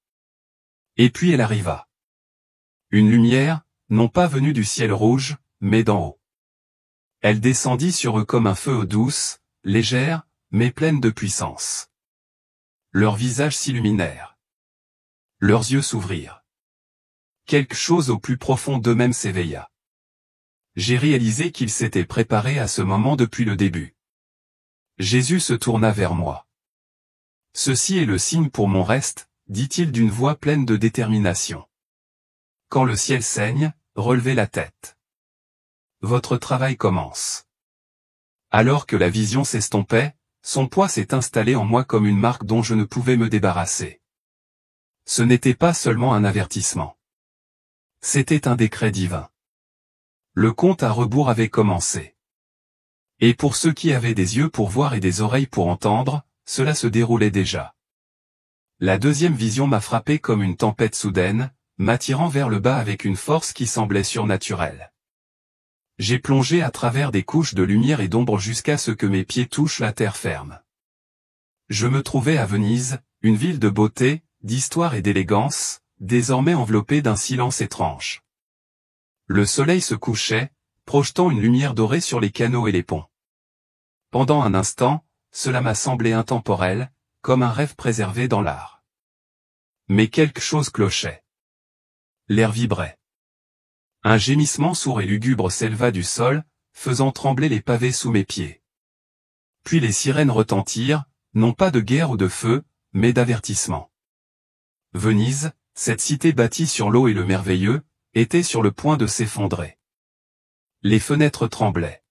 Et puis elle arriva. Une lumière, non pas venue du ciel rouge, mais d'en haut. Elle descendit sur eux comme un feu douce, légère, mais pleine de puissance. Leurs visages s'illuminèrent. Leurs yeux s'ouvrirent. Quelque chose au plus profond d'eux-mêmes s'éveilla. J'ai réalisé qu'ils s'étaient préparés à ce moment depuis le début. Jésus se tourna vers moi. Ceci est le signe pour mon reste, dit-il d'une voix pleine de détermination. Quand le ciel saigne, relevez la tête. Votre travail commence. Alors que la vision s'estompait, son poids s'est installé en moi comme une marque dont je ne pouvais me débarrasser. Ce n'était pas seulement un avertissement. C'était un décret divin. Le compte à rebours avait commencé. Et pour ceux qui avaient des yeux pour voir et des oreilles pour entendre, cela se déroulait déjà. La deuxième vision m'a frappé comme une tempête soudaine, m'attirant vers le bas avec une force qui semblait surnaturelle. J'ai plongé à travers des couches de lumière et d'ombre jusqu'à ce que mes pieds touchent la terre ferme. Je me trouvais à Venise, une ville de beauté, d'histoire et d'élégance, désormais enveloppée d'un silence étrange. Le soleil se couchait, projetant une lumière dorée sur les canaux et les ponts. Pendant un instant, cela m'a semblé intemporel, comme un rêve préservé dans l'art. Mais quelque chose clochait. L'air vibrait. Un gémissement sourd et lugubre s'éleva du sol, faisant trembler les pavés sous mes pieds. Puis les sirènes retentirent, non pas de guerre ou de feu, mais d'avertissement. Venise, cette cité bâtie sur l'eau et le merveilleux, était sur le point de s'effondrer. Les fenêtres tremblaient.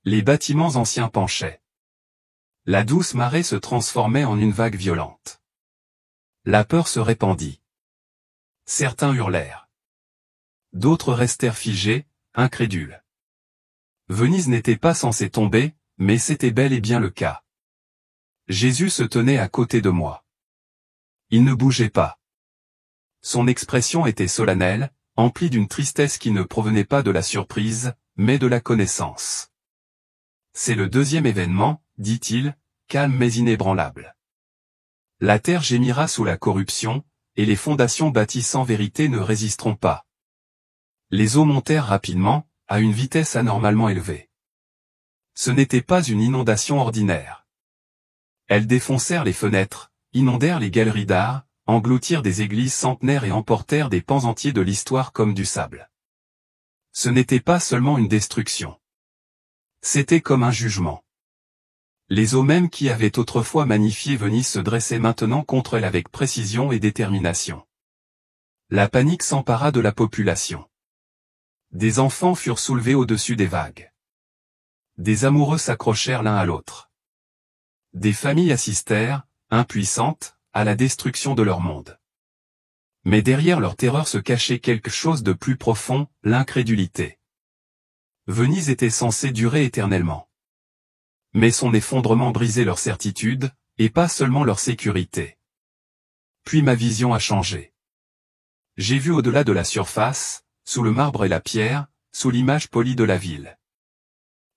Les bâtiments anciens penchaient. La douce marée se transformait en une vague violente. La peur se répandit. Certains hurlèrent. D'autres restèrent figés, incrédules. Venise n'était pas censée tomber, mais c'était bel et bien le cas. Jésus se tenait à côté de moi. Il ne bougeait pas. Son expression était solennelle, emplie d'une tristesse qui ne provenait pas de la surprise, mais de la connaissance. C'est le deuxième événement, dit-il, calme mais inébranlable. La terre gémira sous la corruption, et les fondations bâties sans vérité ne résisteront pas. Les eaux montèrent rapidement, à une vitesse anormalement élevée. Ce n'était pas une inondation ordinaire. Elles défoncèrent les fenêtres, inondèrent les galeries d'art, engloutirent des églises centenaires et emportèrent des pans entiers de l'histoire comme du sable. Ce n'était pas seulement une destruction. C'était comme un jugement. Les eaux mêmes qui avaient autrefois magnifié Venise se dressaient maintenant contre elle avec précision et détermination. La panique s'empara de la population. Des enfants furent soulevés au-dessus des vagues. Des amoureux s'accrochèrent l'un à l'autre. Des familles assistèrent, impuissantes, à la destruction de leur monde. Mais derrière leur terreur se cachait quelque chose de plus profond, l'incrédulité. Venise était censée durer éternellement. Mais son effondrement brisait leur certitude, et pas seulement leur sécurité. Puis ma vision a changé. J'ai vu au-delà de la surface, sous le marbre et la pierre, sous l'image polie de la ville.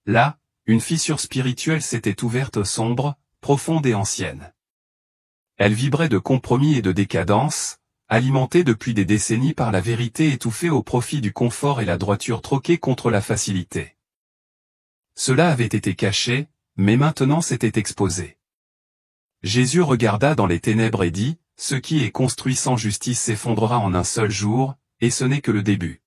Là, une fissure spirituelle s'était ouverte sombre, profonde et ancienne. Elle vibrait de compromis et de décadence, alimentée depuis des décennies par la vérité étouffée au profit du confort et la droiture troquée contre la facilité. Cela avait été caché, mais maintenant c'était exposé. Jésus regarda dans les ténèbres et dit, « Ce qui est construit sans justice s'effondrera en un seul jour, et ce n'est que le début. »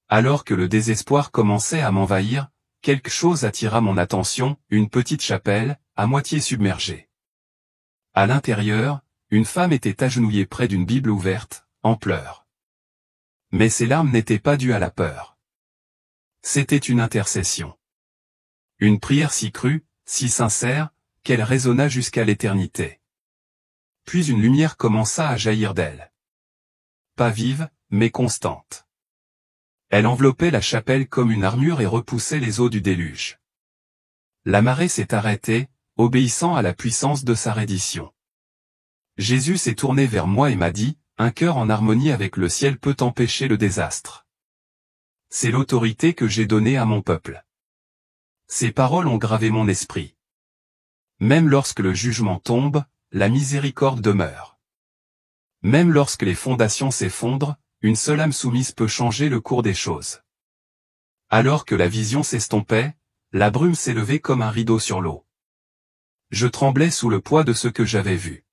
Alors que le désespoir commençait à m'envahir, quelque chose attira mon attention, une petite chapelle, à moitié submergée. À l'intérieur, une femme était agenouillée près d'une Bible ouverte, en pleurs. Mais ses larmes n'étaient pas dues à la peur. C'était une intercession. Une prière si crue, si sincère, qu'elle résonna jusqu'à l'éternité. Puis une lumière commença à jaillir d'elle. Pas vive, mais constante. Elle enveloppait la chapelle comme une armure et repoussait les eaux du déluge. La marée s'est arrêtée, obéissant à la puissance de sa reddition. Jésus s'est tourné vers moi et m'a dit, « Un cœur en harmonie avec le ciel peut empêcher le désastre. C'est l'autorité que j'ai donnée à mon peuple. » Ces paroles ont gravé mon esprit. Même lorsque le jugement tombe, la miséricorde demeure. Même lorsque les fondations s'effondrent, une seule âme soumise peut changer le cours des choses. Alors que la vision s'estompait, la brume s'élevait comme un rideau sur l'eau. Je tremblais sous le poids de ce que j'avais vu.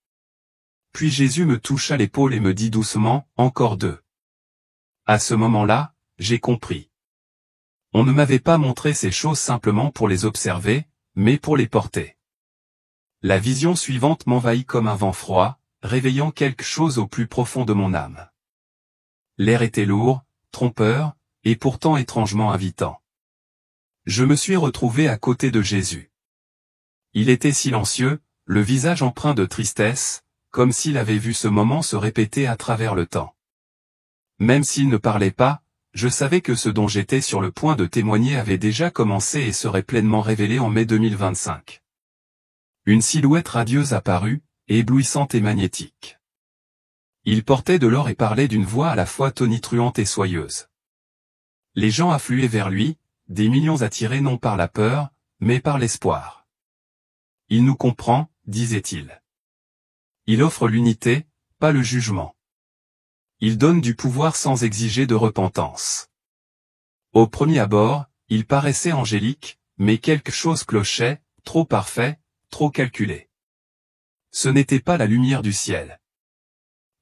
Puis Jésus me toucha l'épaule et me dit doucement, « Encore deux. » À ce moment-là, j'ai compris. On ne m'avait pas montré ces choses simplement pour les observer, mais pour les porter. La vision suivante m'envahit comme un vent froid, réveillant quelque chose au plus profond de mon âme. L'air était lourd, trompeur, et pourtant étrangement invitant. Je me suis retrouvé à côté de Jésus. Il était silencieux, le visage empreint de tristesse, comme s'il avait vu ce moment se répéter à travers le temps. Même s'il ne parlait pas, je savais que ce dont j'étais sur le point de témoigner avait déjà commencé et serait pleinement révélé en mai 2025. Une silhouette radieuse apparut, éblouissante et magnétique. Il portait de l'or et parlait d'une voix à la fois tonitruante et soyeuse. Les gens affluaient vers lui, des millions attirés non par la peur, mais par l'espoir. Il nous comprend, disait-il. Il offre l'unité, pas le jugement. Il donne du pouvoir sans exiger de repentance. Au premier abord, il paraissait angélique, mais quelque chose clochait, trop parfait, trop calculé. Ce n'était pas la lumière du ciel.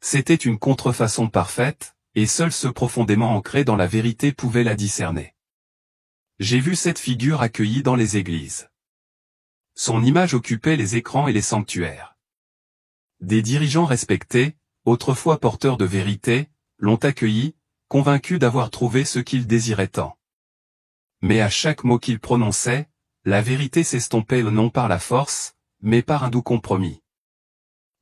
C'était une contrefaçon parfaite, et seuls ceux profondément ancrés dans la vérité pouvaient la discerner. J'ai vu cette figure accueillie dans les églises. Son image occupait les écrans et les sanctuaires. Des dirigeants respectés, autrefois porteurs de vérité, l'ont accueilli, convaincus d'avoir trouvé ce qu'ils désiraient tant. Mais à chaque mot qu'il prononçait, la vérité s'estompait non par la force, mais par un doux compromis.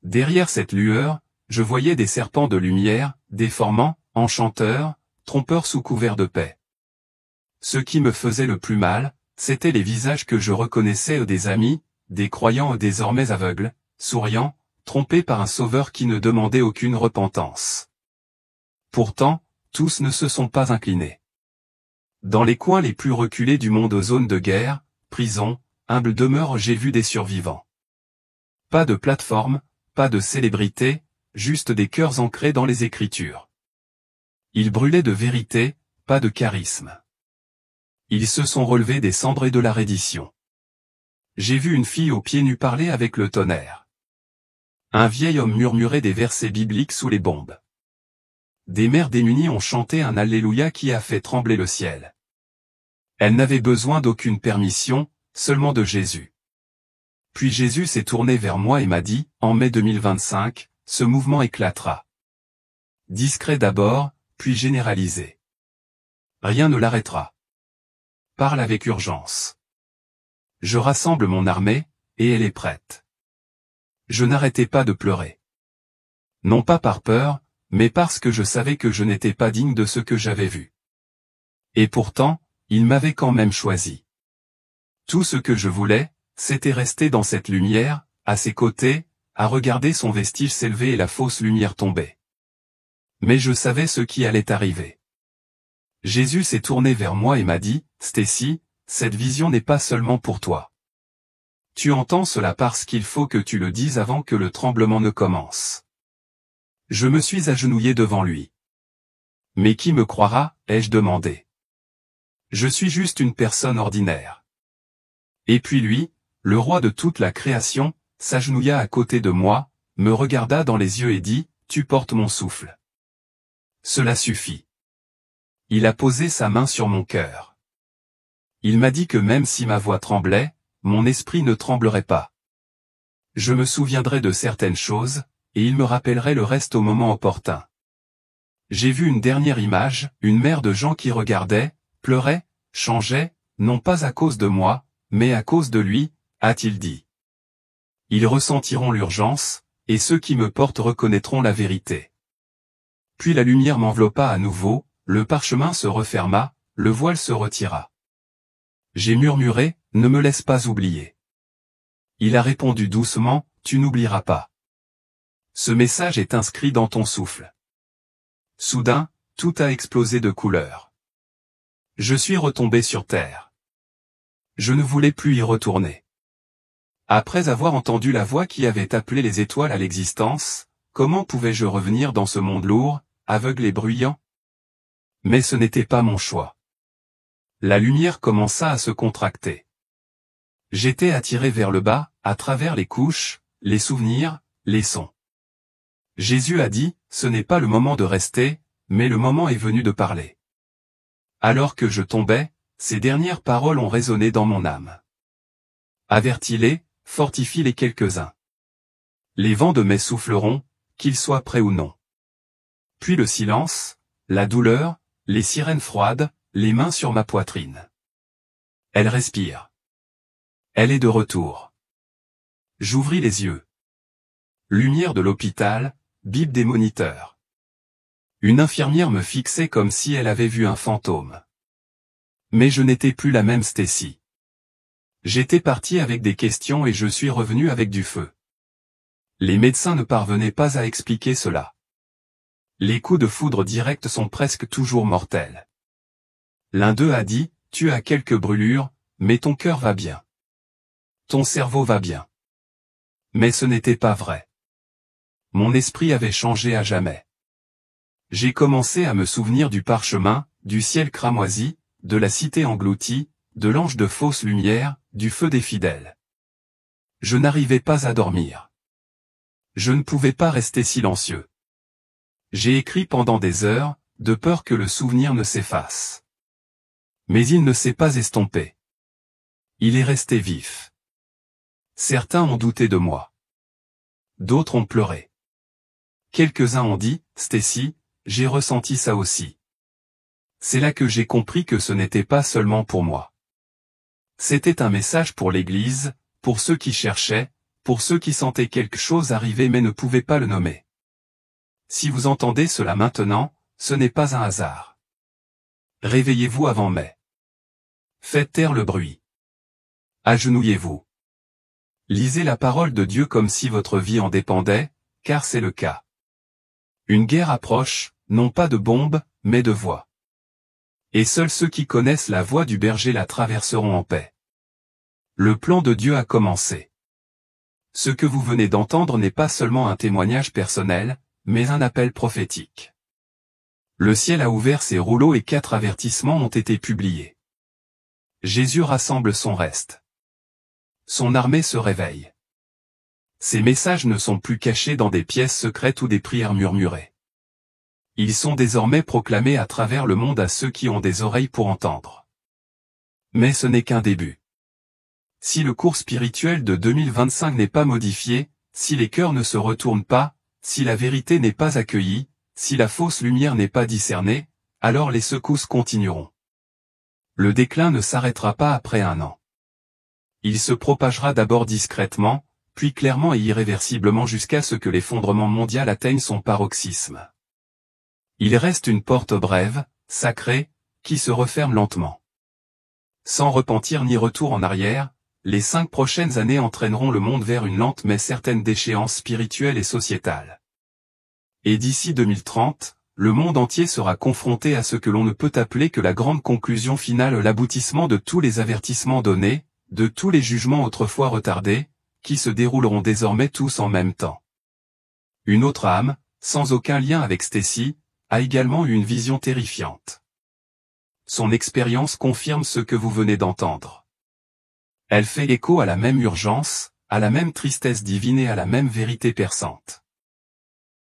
Derrière cette lueur, je voyais des serpents de lumière, déformants, enchanteurs, trompeurs sous couvert de paix. Ce qui me faisait le plus mal, c'étaient les visages que je reconnaissais des amis, des croyants désormais aveugles, souriants, trompés par un sauveur qui ne demandait aucune repentance. Pourtant, tous ne se sont pas inclinés. Dans les coins les plus reculés du monde, zones de guerre, prisons, humbles demeures, j'ai vu des survivants. Pas de plateforme, pas de célébrité, juste des cœurs ancrés dans les Écritures. Ils brûlaient de vérité, pas de charisme. Ils se sont relevés des cendres et de la reddition. J'ai vu une fille aux pieds nus parler avec le tonnerre. Un vieil homme murmurait des versets bibliques sous les bombes. Des mères démunies ont chanté un Alléluia qui a fait trembler le ciel. Elles n'avaient besoin d'aucune permission, seulement de Jésus. Puis Jésus s'est tourné vers moi et m'a dit, en mai 2025, ce mouvement éclatera. Discret d'abord, puis généralisé. Rien ne l'arrêtera. Parle avec urgence. Je rassemble mon armée, et elle est prête. Je n'arrêtais pas de pleurer. Non pas par peur, mais parce que je savais que je n'étais pas digne de ce que j'avais vu. Et pourtant, il m'avait quand même choisi. Tout ce que je voulais, c'était rester dans cette lumière, à ses côtés, à regarder son vestige s'élever et la fausse lumière tomber. Mais je savais ce qui allait arriver. Jésus s'est tourné vers moi et m'a dit, « Stacy, cette vision n'est pas seulement pour toi. Tu entends cela parce qu'il faut que tu le dises avant que le tremblement ne commence. » Je me suis agenouillé devant lui. « Mais qui me croira ?» ai-je demandé. « Je suis juste une personne ordinaire. » Et puis lui, le roi de toute la création, s'agenouilla à côté de moi, me regarda dans les yeux et dit, « Tu portes mon souffle. » Cela suffit. Il a posé sa main sur mon cœur. Il m'a dit que même si ma voix tremblait, mon esprit ne tremblerait pas. Je me souviendrai de certaines choses, et il me rappellerait le reste au moment opportun. J'ai vu une dernière image, une mer de gens qui regardaient, pleuraient, changeaient, non pas à cause de moi, mais à cause de lui, a-t-il dit. Ils ressentiront l'urgence, et ceux qui me portent reconnaîtront la vérité. Puis la lumière m'enveloppa à nouveau, le parchemin se referma, le voile se retira. J'ai murmuré, « Ne me laisse pas oublier. » Il a répondu doucement, « Tu n'oublieras pas. Ce message est inscrit dans ton souffle. » Soudain, tout a explosé de couleurs. Je suis retombé sur terre. Je ne voulais plus y retourner. Après avoir entendu la voix qui avait appelé les étoiles à l'existence, comment pouvais-je revenir dans ce monde lourd, aveugle et bruyant? Mais ce n'était pas mon choix. La lumière commença à se contracter. J'étais attiré vers le bas, à travers les couches, les souvenirs, les sons. Jésus a dit, « Ce n'est pas le moment de rester, mais le moment est venu de parler. » Alors que je tombais, ces dernières paroles ont résonné dans mon âme. Avertis-les, fortifie-les quelques-uns. Les vents de mai souffleront, qu'ils soient prêts ou non. Puis le silence, la douleur, les sirènes froides, les mains sur ma poitrine. Elle respire. Elle est de retour. J'ouvris les yeux. Lumière de l'hôpital, bip des moniteurs. Une infirmière me fixait comme si elle avait vu un fantôme. Mais je n'étais plus la même Stacy. J'étais parti avec des questions et je suis revenu avec du feu. Les médecins ne parvenaient pas à expliquer cela. Les coups de foudre directs sont presque toujours mortels. L'un d'eux a dit, « Tu as quelques brûlures, mais ton cœur va bien. Ton cerveau va bien. » Mais ce n'était pas vrai. Mon esprit avait changé à jamais. J'ai commencé à me souvenir du parchemin, du ciel cramoisi, de la cité engloutie, de l'ange de fausse lumière, du feu des fidèles. Je n'arrivais pas à dormir. Je ne pouvais pas rester silencieux. J'ai écrit pendant des heures, de peur que le souvenir ne s'efface. Mais il ne s'est pas estompé. Il est resté vif. Certains ont douté de moi. D'autres ont pleuré. Quelques-uns ont dit, « Stacy, j'ai ressenti ça aussi. » C'est là que j'ai compris que ce n'était pas seulement pour moi. C'était un message pour l'Église, pour ceux qui cherchaient, pour ceux qui sentaient quelque chose arriver mais ne pouvaient pas le nommer. Si vous entendez cela maintenant, ce n'est pas un hasard. Réveillez-vous avant mai. Faites taire le bruit. Agenouillez-vous. Lisez la parole de Dieu comme si votre vie en dépendait, car c'est le cas. Une guerre approche, non pas de bombes, mais de voix. Et seuls ceux qui connaissent la voix du berger la traverseront en paix. Le plan de Dieu a commencé. Ce que vous venez d'entendre n'est pas seulement un témoignage personnel, mais un appel prophétique. Le ciel a ouvert ses rouleaux et 4 avertissements ont été publiés. Jésus rassemble son reste. Son armée se réveille. Ces messages ne sont plus cachés dans des pièces secrètes ou des prières murmurées. Ils sont désormais proclamés à travers le monde à ceux qui ont des oreilles pour entendre. Mais ce n'est qu'un début. Si le cours spirituel de 2025 n'est pas modifié, si les cœurs ne se retournent pas, si la vérité n'est pas accueillie, si la fausse lumière n'est pas discernée, alors les secousses continueront. Le déclin ne s'arrêtera pas après 1 an. Il se propagera d'abord discrètement, puis clairement et irréversiblement jusqu'à ce que l'effondrement mondial atteigne son paroxysme. Il reste une porte brève, sacrée, qui se referme lentement. Sans repentir ni retour en arrière, les 5 prochaines années entraîneront le monde vers une lente mais certaine déchéance spirituelle et sociétale. Et d'ici 2030, le monde entier sera confronté à ce que l'on ne peut appeler que la grande conclusion finale, l'aboutissement de tous les avertissements donnés, de tous les jugements autrefois retardés, qui se dérouleront désormais tous en même temps. Une autre âme, sans aucun lien avec Stacy, a également eu une vision terrifiante. Son expérience confirme ce que vous venez d'entendre. Elle fait écho à la même urgence, à la même tristesse divine et à la même vérité perçante.